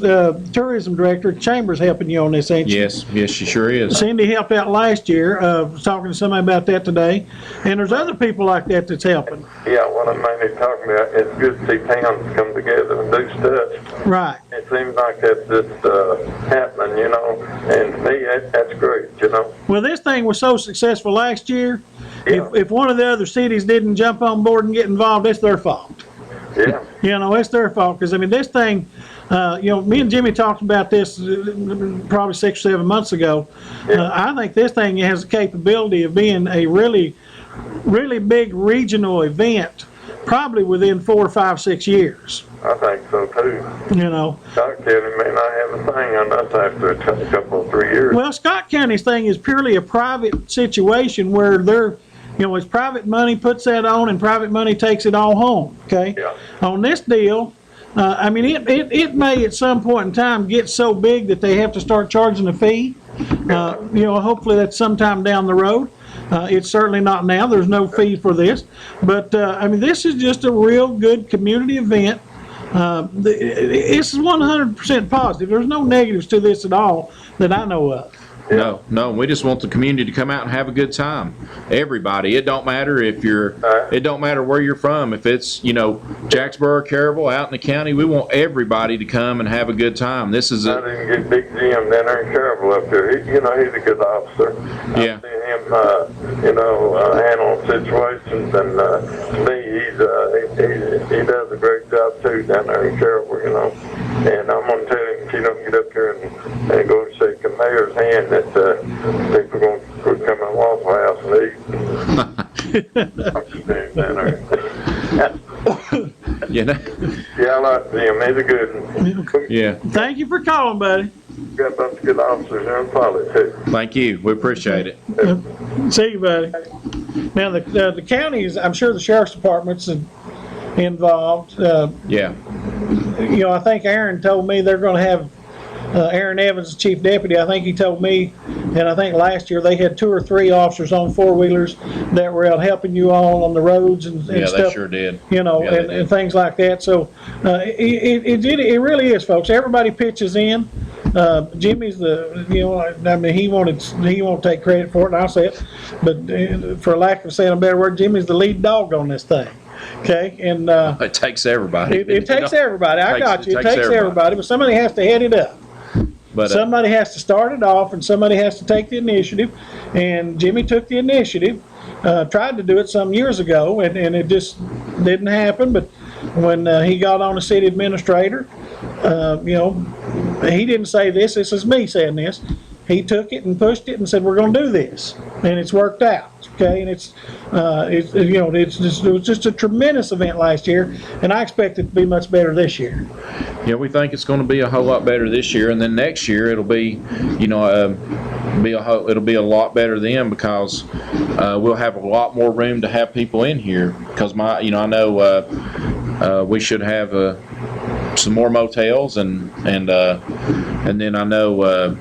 tourism director at Chambers, helping you on this, ain't she? Yes, she sure is. Cindy helped out last year. Was talking to somebody about that today, and there's other people like that that's helping. yeah, what I'm mainly talking about, it's good to see towns come together and do stuff. Right. It seems like that's just happening, and to me, that's great, Well, this thing was so successful last year. Yeah. If one of the other cities didn't jump on board and get involved, it's their fault. Yeah, It's their fault, because this thing, me and Jimmy talked about this probably 6 or 7 months ago. I think this thing has the capability of being a really, really big regional event, probably within 4, 5, 6 years. I think so too. Scott County may not have a thing on us after a couple, 3 years. Well, Scott County's thing is purely a private situation where it's private money puts that on and private money takes it all home, okay? Yeah. On this deal, it may at some point in time get so big that they have to start charging a fee. Hopefully that's sometime down the road. It's certainly not now. There's no fee for this. But, this is just a real good community event. This is 100% positive. There's no negatives to this at all that I know of. No, we just want the community to come out and have a good time. Everybody. It don't matter it don't matter where you're from. If it's, Jacksboro, Caryville, out in the county, we want everybody to come and have a good time. This is I didn't get Big Jim down there in Caryville up there. He's a good officer. Yeah. I've seen him, handle situations, and to me, he does a great job too down there in Caryville, And I'm gonna tell him if you don't get up there and go shake the mayor's hand, that people are gonna quit coming to Waffle House and eat. I'm just saying down there. Yeah, I like him. He's a good one. Yeah. Thank you for calling, buddy. Got a bunch of good officers there in Pollock too. Thank you. We appreciate it. See you, buddy. Now, the counties, I'm sure the sheriff's department's involved. Yeah. I think Aaron told me they're going to have Aaron Evans, the chief deputy. I think he told me, and I think last year they had 2 or 3 officers on 4-wheelers that were out helping you all on the roads and Yeah, stuff. they sure did. Yeah, they did. and things like that. So it really is, folks. Everybody pitches in. Jimmy's he won't take credit for it, and I'll say it. But for lack of saying a better word, Jimmy's the lead dog on this thing. Okay, and It takes everybody. it takes everybody. I got you. It takes everybody, but somebody has to head it up. But Somebody has to start it off, and somebody has to take the initiative. And Jimmy took the initiative. Tried to do it some years ago, and it just didn't happen. But when he got on as city administrator, he didn't say this. This is me saying this. he took it and pushed it and said, we're gonna do this, and it's worked out, okay? And it's you know, it was just a tremendous event last year, and I expect it to be much better this year. Yeah, we think it's gonna be a whole lot better this year, and then next year it'll be, you know, it'll be a lot better then, because we'll have a lot more room to have people in here, because I know we should have some more motels, and then I know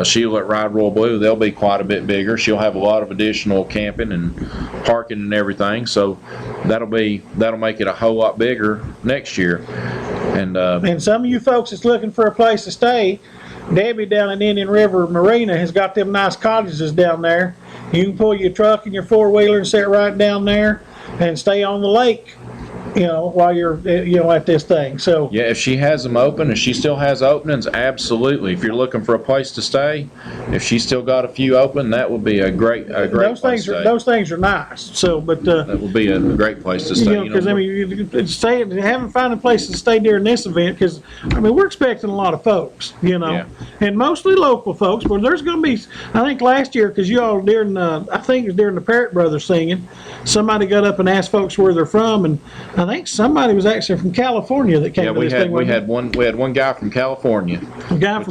Sheila at Ride Royal Blue, they'll be quite a bit bigger. She'll have a lot of additional camping and parking and everything, so that'll make it a whole lot bigger next year. And some of you folks that's looking for a place to stay, Debbie down in Indian River Marina has got them nice cottages down there. You can pull your truck and your four-wheeler and sit right down there and stay on the lake, you know, while you're, you know, at this thing. So yeah, if she has them open, if she still has openings, absolutely. If you're looking for a place to stay, if she's still got a few open, that would be a great place to stay. Those things are nice. So, but that would be a great place to stay. you know, because I mean, having finding places to stay during this event, because I mean, we're expecting a lot of folks, you know, Yeah. and mostly local folks. But there's going to be, I think last year, because you all during, I think it was during the Parrott Brothers singing, somebody got up and asked folks where they're from, and I think somebody was actually from California that came Yeah, to this thing. we had one guy from California. A guy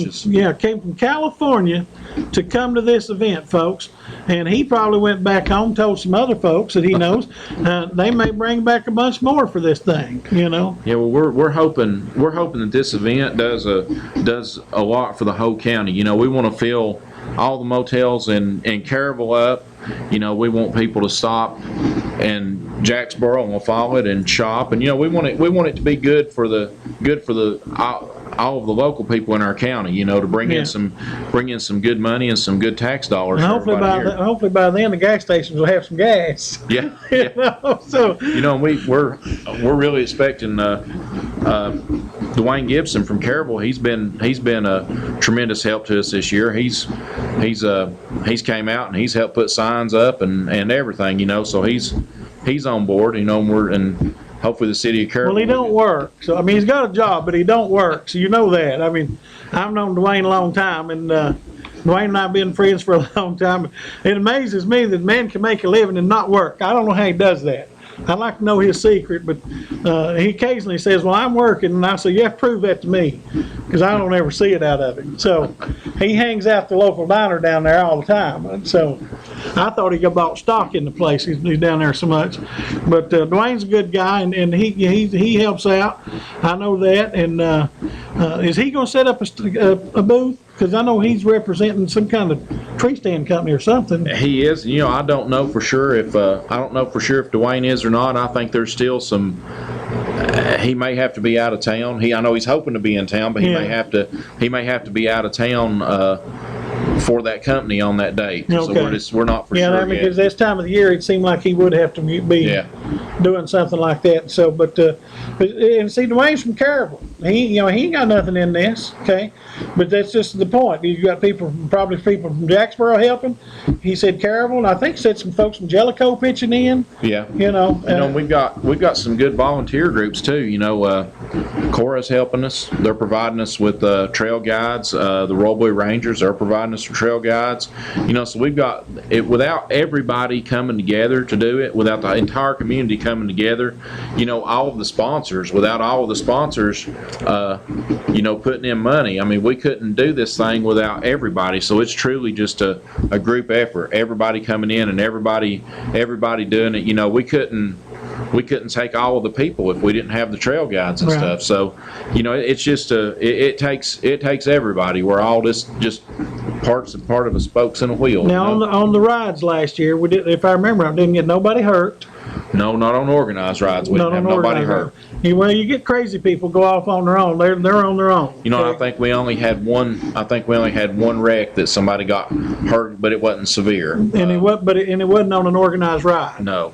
came from California to come to this event, folks, and he probably went back home, told some other folks that he knows, they may bring back a bunch more for this thing, you know. Yeah, well, we're hoping that this event does a lot for the whole county. You know, we want to fill all the motels in Caryville up. You know, we want people to stop in Jacksboro and Follett and shop, and you know, we want it to be good for all of the local people in our county. You know, to bring in some good money and some good tax dollars. And for hopefully by then the gas stations will have some gas. Yeah, You know, so you know, we're really expecting Dwayne Gibson from Caryville. He's been a tremendous help to us this year. He's came out and he's helped put signs up and everything. You know, so he's on board. You know, and hopefully the city of Caryville. well, he don't work. So I mean, he's got a job, but he don't work. So you know that. I mean, I've known Dwayne a long time, and Dwayne and I have been friends for a long time. It amazes me that a man can make a living and not work. I don't know how he does that. I'd like to know his secret, but he occasionally says, well, I'm working, and I say, you have to prove that to me, because I don't ever see it out of him. So he hangs out the local diner down there all the time, and so I thought he got bought stock in the place. He's down there so much. But Dwayne's a good guy, and he helps out. I know that. And is he going to set up a booth? Because I know he's representing some kind of tree stand company or something. He is. You know, I don't know for sure if Dwayne is or not. I think there's still some. He may have to be out of town. I know he's hoping to be in town, but he may have to be out of town for that company on that date. Okay. So we're not for Yeah, sure I mean, yet. because this time of the year, it seemed like he would have to be doing something like that. So, but and see, Dwayne's from Caryville. He ain't got nothing in this, okay? But that's just the point. You got probably people from Jacksboro helping. He said Caryville, and I think said some folks from Jellicoe pitching in. Yeah. You know, we've got some good volunteer groups too. You know, Cora's helping us. They're providing us with trail guides. The Royal Blue Rangers are providing us with trail guides. You know, so we've got it without everybody coming together to do it, without the entire community coming together. You know, without all of the sponsors, you know, putting in money. I mean, we couldn't do this thing without everybody. So it's truly just a group effort. Everybody coming in and everybody doing it. You know, we couldn't take all of the people if we didn't have the trail guides and Right. stuff. So, you know, it's just it takes everybody. We're all just part of the spokes in a wheel. now you know? on the rides last year, we did, if I remember, I didn't get nobody hurt. No, not on organized rides. We didn't have nobody hurt. Well, you get crazy people go off on their own. They're on their own. You know, okay? I think we only had one wreck that somebody got hurt, but it wasn't severe. And it wasn't on an organized ride. No.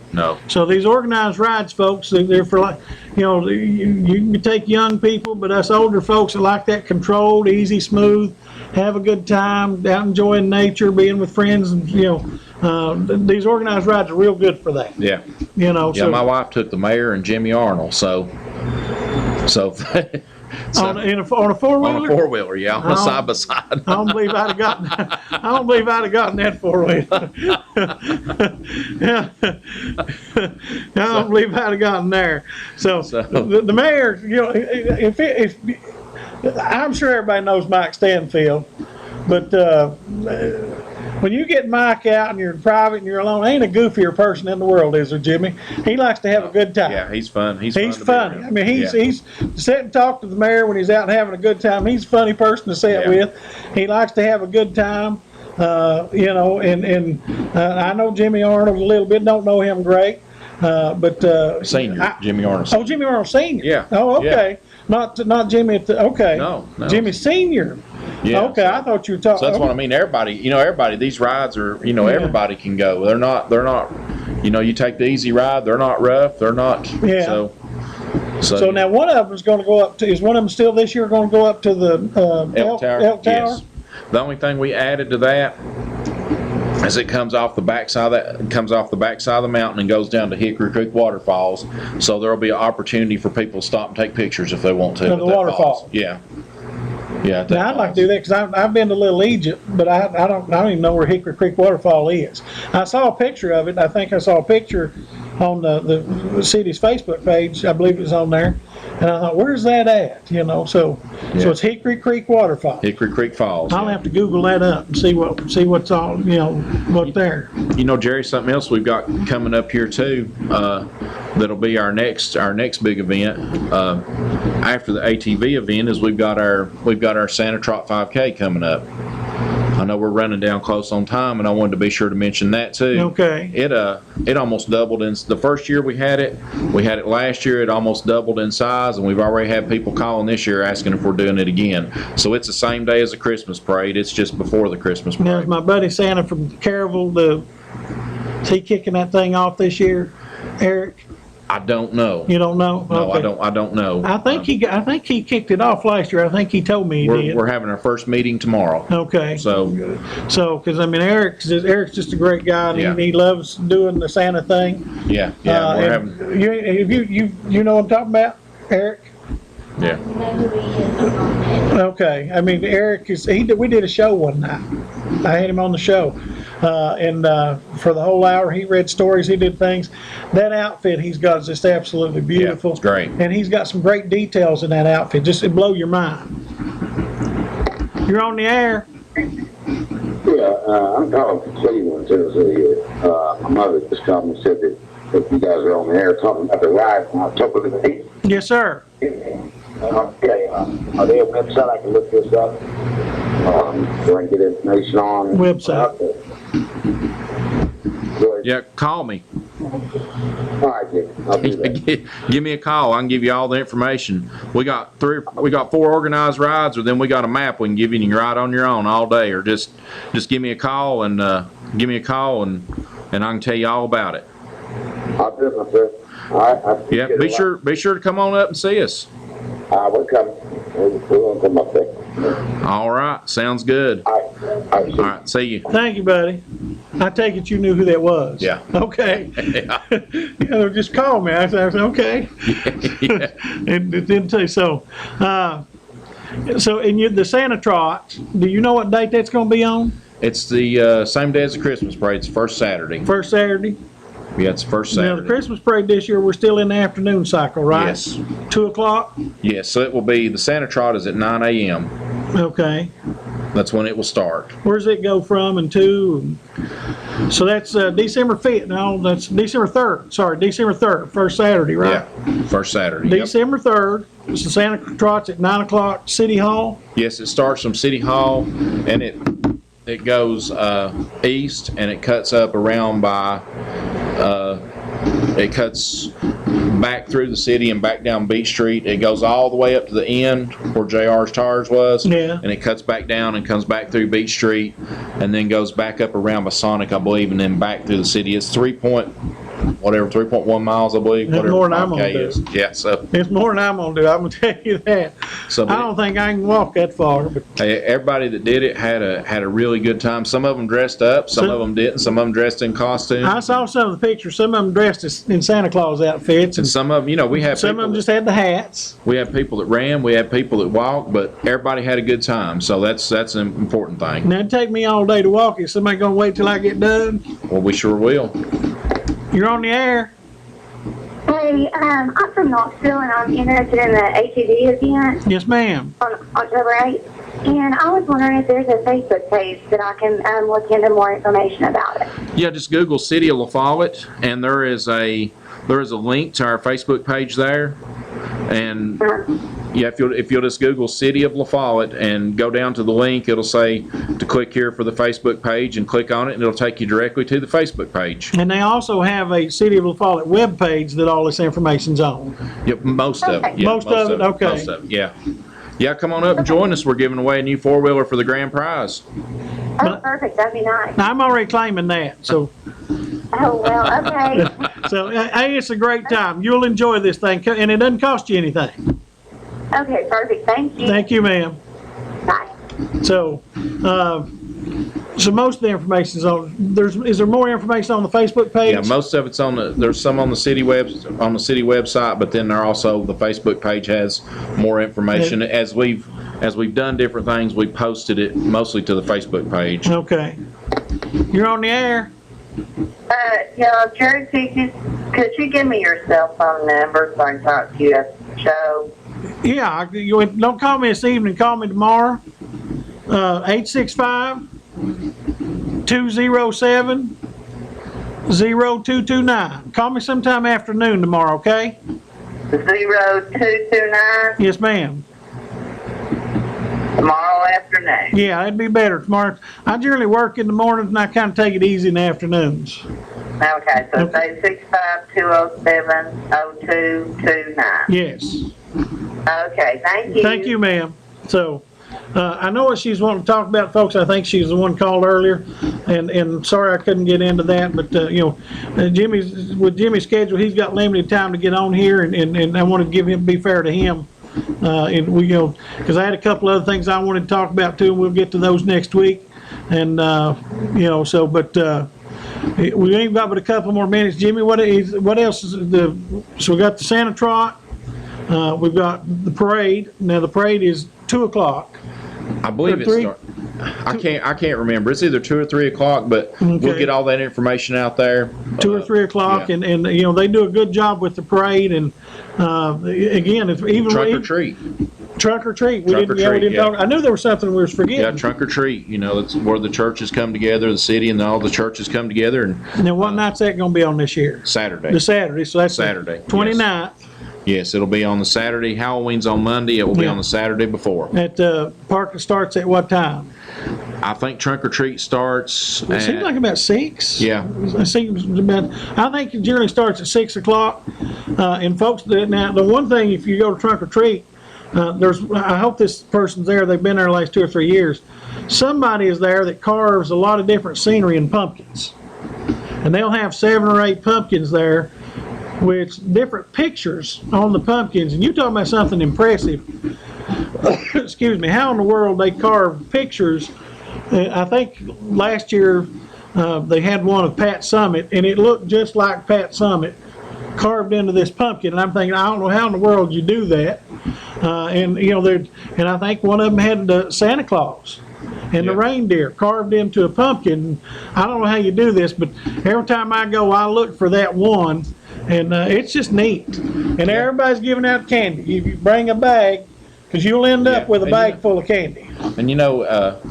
So these organized rides, folks, they're for like, you know, you can take young people, but us older folks that like that controlled, easy, smooth, have a good time, out enjoying nature, being with friends, and you know, these organized rides are real good for that. Yeah. You know, Yeah, so my wife took the mayor and Jimmy Arnold, so So, on a on a four-wheeler? four-wheeler, yeah, on a Oh. side-by-side. I don't believe I'd have gotten, I don't believe I'd have gotten that four-wheeler. Yeah. I don't believe I'd have gotten there. So, So- the mayor, you know, if, I'm sure everybody knows Mike Stanfield, but, when you get Mike out and you're in private and you're alone, ain't a goofier person in the world, is there, Jimmy? He likes to have a good time. Yeah, he's fun. He's He's fun to be funny. around. I mean, he's Yeah. he's sit and talk to the mayor when he's out and having a good time. He's a funny person to sit Yeah. with. He likes to have a good time. You know, and I know Jimmy Arnold a little bit. Don't know him great, but Senior, Jimmy Arnold. Oh, Jimmy Arnold Senior. Yeah. Oh, okay. Not Jimmy at the, okay. No. Jimmy Senior. Yeah, Okay, I thought you were talking. So that's what I mean. Everybody, these rides are, everybody can go. They're not, you take the easy ride. They're not rough. They're not. Yeah. So now one of them is going to go up to. Is one of them still this year going to go up to the Elk Tower. Elk Tower? Yes. The only thing we added to that is it comes off the backside of the mountain and goes down to Hickory Creek Waterfalls. So there'll be an opportunity for people to stop and take pictures if they want to. Of the at that waterfall. falls. Yeah. Yeah. at that Now, I'd like to falls. do that because I've been to Little Egypt, but I don't even know where Hickory Creek Waterfall is. I saw a picture of it. I think I saw a picture on the city's Facebook page. I believe it was on there, and I thought, where's that at? You know, so Yeah. it's Hickory Creek Waterfall. Hickory Creek Falls. I'll yeah. have to Google that up and see what's all what there. Jerry, something else we've got coming up here too, that'll be our next big event, after the ATV event is we've got our Santa Trot 5K coming up. I know we're running down close on time and I wanted to be sure to mention that too. Okay. It almost doubled in, the first year we had it last year, it almost doubled in size and we've already had people calling this year asking if we're doing it again. So it's the same day as the Christmas parade, it's just before the Christmas Now, parade. is my buddy Santa from Caryville, is he kicking that thing off this year, Eric? I don't know. You don't know? No, Okay. I don't know. I think he kicked it off last year. I think he told me he did. We're having our first meeting tomorrow. Okay. So, Because I mean, Eric's just a great guy, and Yeah. he loves doing the Santa thing. yeah, we're And having, you know what I'm talking about, Eric? yeah. Okay. I mean, Eric we did a show one night. I had him on the show. And for the whole hour, he read stories, he did things. That outfit he's got is just absolutely beautiful. it's great. And he's got some great details in that outfit. Just it blow your mind. You're on the air. Yeah, I'm calling from Cleveland, Tennessee. My mother just called me and said that you guys are on the air talking about the ride on October the 8th. Yes, sir. Okay, are there a website I can look this up? So I can get information on? Website. Go ahead. Yeah, call me. All right, Jim, I'll do that. Give me a call. I can give you all the information. We got 4 organized rides, or then we got a map we can give you and you can ride on your own all day, or just give me a call and I can tell you all about it. I'll do it myself. All right. I Yeah, appreciate be it a lot. sure to come on up and see us. We're coming. We're going to come up there. All right, sounds good. All right. All right. All right, see you. Thank you, buddy. I take it you knew who that was. Yeah. Okay. Just call me. I said, okay. Yeah. It didn't say so. The Santa Trot, do you know what date that's going to be on? It's the same day as the Christmas parade. It's first Saturday. First Saturday? Yeah, it's first Now, the Saturday. Christmas parade this year, we're still in the afternoon cycle, right? Yes. 2 o'clock? Yes, so it will be, the Santa Trot is at 9 a.m. Okay. That's when it will start. Where's it go from and to? So that's December 5th. No, that's December 3rd. Sorry, December 3rd, first Saturday, right? Yeah, first Saturday. Yep. December 3rd. It's the Santa Trot's at 9 o'clock, City Hall. Yes, it starts from City Hall and it goes east and it cuts up around by, it cuts back through the city and back down Beach Street. It goes all the way up to the end where JR's Tires was. Yeah. And it cuts back down and comes back through Beach Street and then goes back up around Masonic, I believe, and then back through the city. It's whatever, 3.1 miles, I believe. That's Whatever more than I'm gonna 5K do. is. Yeah, so, It's more than I'm gonna do, I'm gonna tell you that. so I don't think I can walk that far, but hey, everybody that did it had a really good time. Some of them dressed up, some of them didn't. Some of them dressed in costume. I saw some of the pictures, some of them dressed in Santa Claus outfits, And and some of them, you know, we had some of people them that- just had the hats. we had people that ran, we had people that walked, but everybody had a good time. So that's an important thing. Now, it'd take me all day to walk. Is somebody gonna wait till I get done? Well, we sure will. You're on the air. Hey, I'm from Knoxville and I'm interested in the ATV event Yes, ma'am. on October 8th. And I was wondering if there's a Facebook page that I can look into more information about it. Yeah, just Google City of La Follette, and there is a link to our Facebook page there. And yeah, if you'll just Google City of La Follette and go down to the link, it'll say to click here for the Facebook page, and click on it, and it'll take you directly to the Facebook page. And they also have a City of La Follette webpage that all this information's on. Yep, most of it. Yeah, Most of it, okay. Most of it, yeah. Yeah, come on up and join us. We're giving away a new four-wheeler for the grand prize. Oh, perfect. That'd be nice. Now, I'm already claiming that, so Oh, well, okay. hey, it's a great time. You'll enjoy this thing, and it doesn't cost you anything. Okay, perfect. Thank you. Thank you, ma'am. Bye. So, so most of the information's on. Is there more information on the Facebook page? Yeah, most of it's there's some on the city website, but then the Facebook page has more information. As we've done different things, we posted it mostly to the Facebook page. Okay. You're on the air. Yeah, Jerry, could you give me your cell phone number so I can talk to you at the show? Yeah, don't call me this evening. Call me tomorrow. 865-207-0229. Call me sometime afternoon tomorrow, okay? 0229 Yes, ma'am. tomorrow afternoon. Yeah, it'd be better tomorrow. I generally work in the mornings and I kind of take it easy in the afternoons. Okay, so say 65207-0229. Yes. Okay, thank you. Thank you, ma'am. So, I know what she's wanting to talk about, folks. I think she's the one called earlier, and sorry I couldn't get into that, but, with Jimmy's schedule, he's got limited time to get on here, and I want to be fair to him. And because I had a couple other things I wanted to talk about too, and we'll get to those next week. And, we ain't got but a couple more minutes. Jimmy, what else is so we got the Santa Trot, we've got the parade. Now the parade is 2:00. I believe Or it's three? I can't remember. It's either 2 or 3 o'clock, but we'll Okay. get all that information out there. 2 or 3 o'clock, yeah. and they do a good job with the parade. And again, it's even Trunk or treat. Trunk or treat. We Trunk or didn't treat, yeah. talk. I knew there was something we was forgetting. Yeah, trunk or treat. That's where the churches come together, the city and all the churches come together, and Now, what night's that going to be on this year? Saturday. The Saturday. So that's Saturday, the 29th Yes, it'll be on the Saturday. Halloween's on Monday. It will be Yeah. on the Saturday before. at park. Starts at what time? I think trunk or treat starts It seems like about 6. Yeah. It seems about. I think it generally starts at 6 o'clock. And folks, now the one thing, if you go to trunk or treat, I hope this person's there. They've been there the last 2 or 3 years. Somebody is there that carves a lot of different scenery and pumpkins, and they'll have 7 or 8 pumpkins there, with different pictures on the pumpkins. And you talking about something impressive? Excuse me. How in the world they carve pictures? I think last year they had one of Pat Summitt, and it looked just like Pat Summitt carved into this pumpkin. And I'm thinking, I don't know how in the world you do that. And I think one of them had Santa Claus and the Yeah. reindeer carved into a pumpkin. I don't know how you do this, but every time I go, I look for that one, and it's just neat. And everybody's giving out candy. You bring a bag, because you'll end up Yeah, with a and bag full of candy. And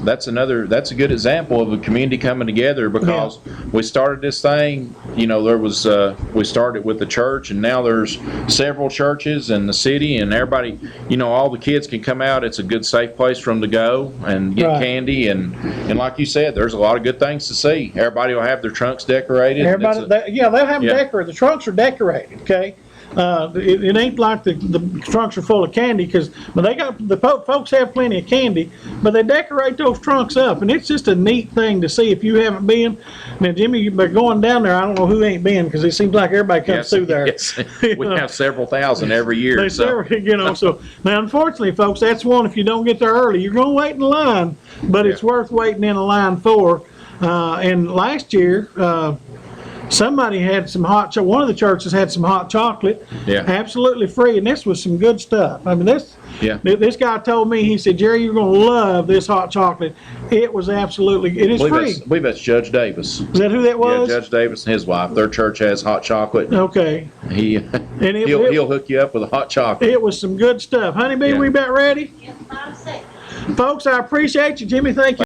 that's a good example of a community coming together, because we started this thing, we started with the church, and now there's several churches in the city, and everybody, all the kids can come out. It's a good, safe place for them to go and get Right. candy. And like you said, there's a lot of good things to see. Everybody will have their trunks decorated. Everybody, they'll have them Yeah. decorated. The trunks are decorated, okay? It ain't like the trunks are full of candy, because they got folks have plenty of candy, but they decorate those trunks up, and it's just a neat thing to see if you haven't been. Now, Jimmy, by going down there, I don't know who ain't been, because it seems like everybody comes through there. Yes. We have several thousand every year. They So. so now, unfortunately, folks, that's one. If you don't get there early, you're gonna wait in line, but it's worth waiting in a line for. And last year, somebody had some one of the churches had some hot chocolate, absolutely free, and this was some good stuff. I mean, this guy told me, he said, Jerry, you're gonna love this hot chocolate. It is free. I believe that's Judge Davis. Is that who that was? Yeah, Judge Davis and his wife. Their church has hot chocolate. Okay. He'll hook you up with a hot chocolate. It was some good stuff. Honeybee, we about ready? Yes, 5 seconds. Folks, I appreciate you. Jimmy, thank you.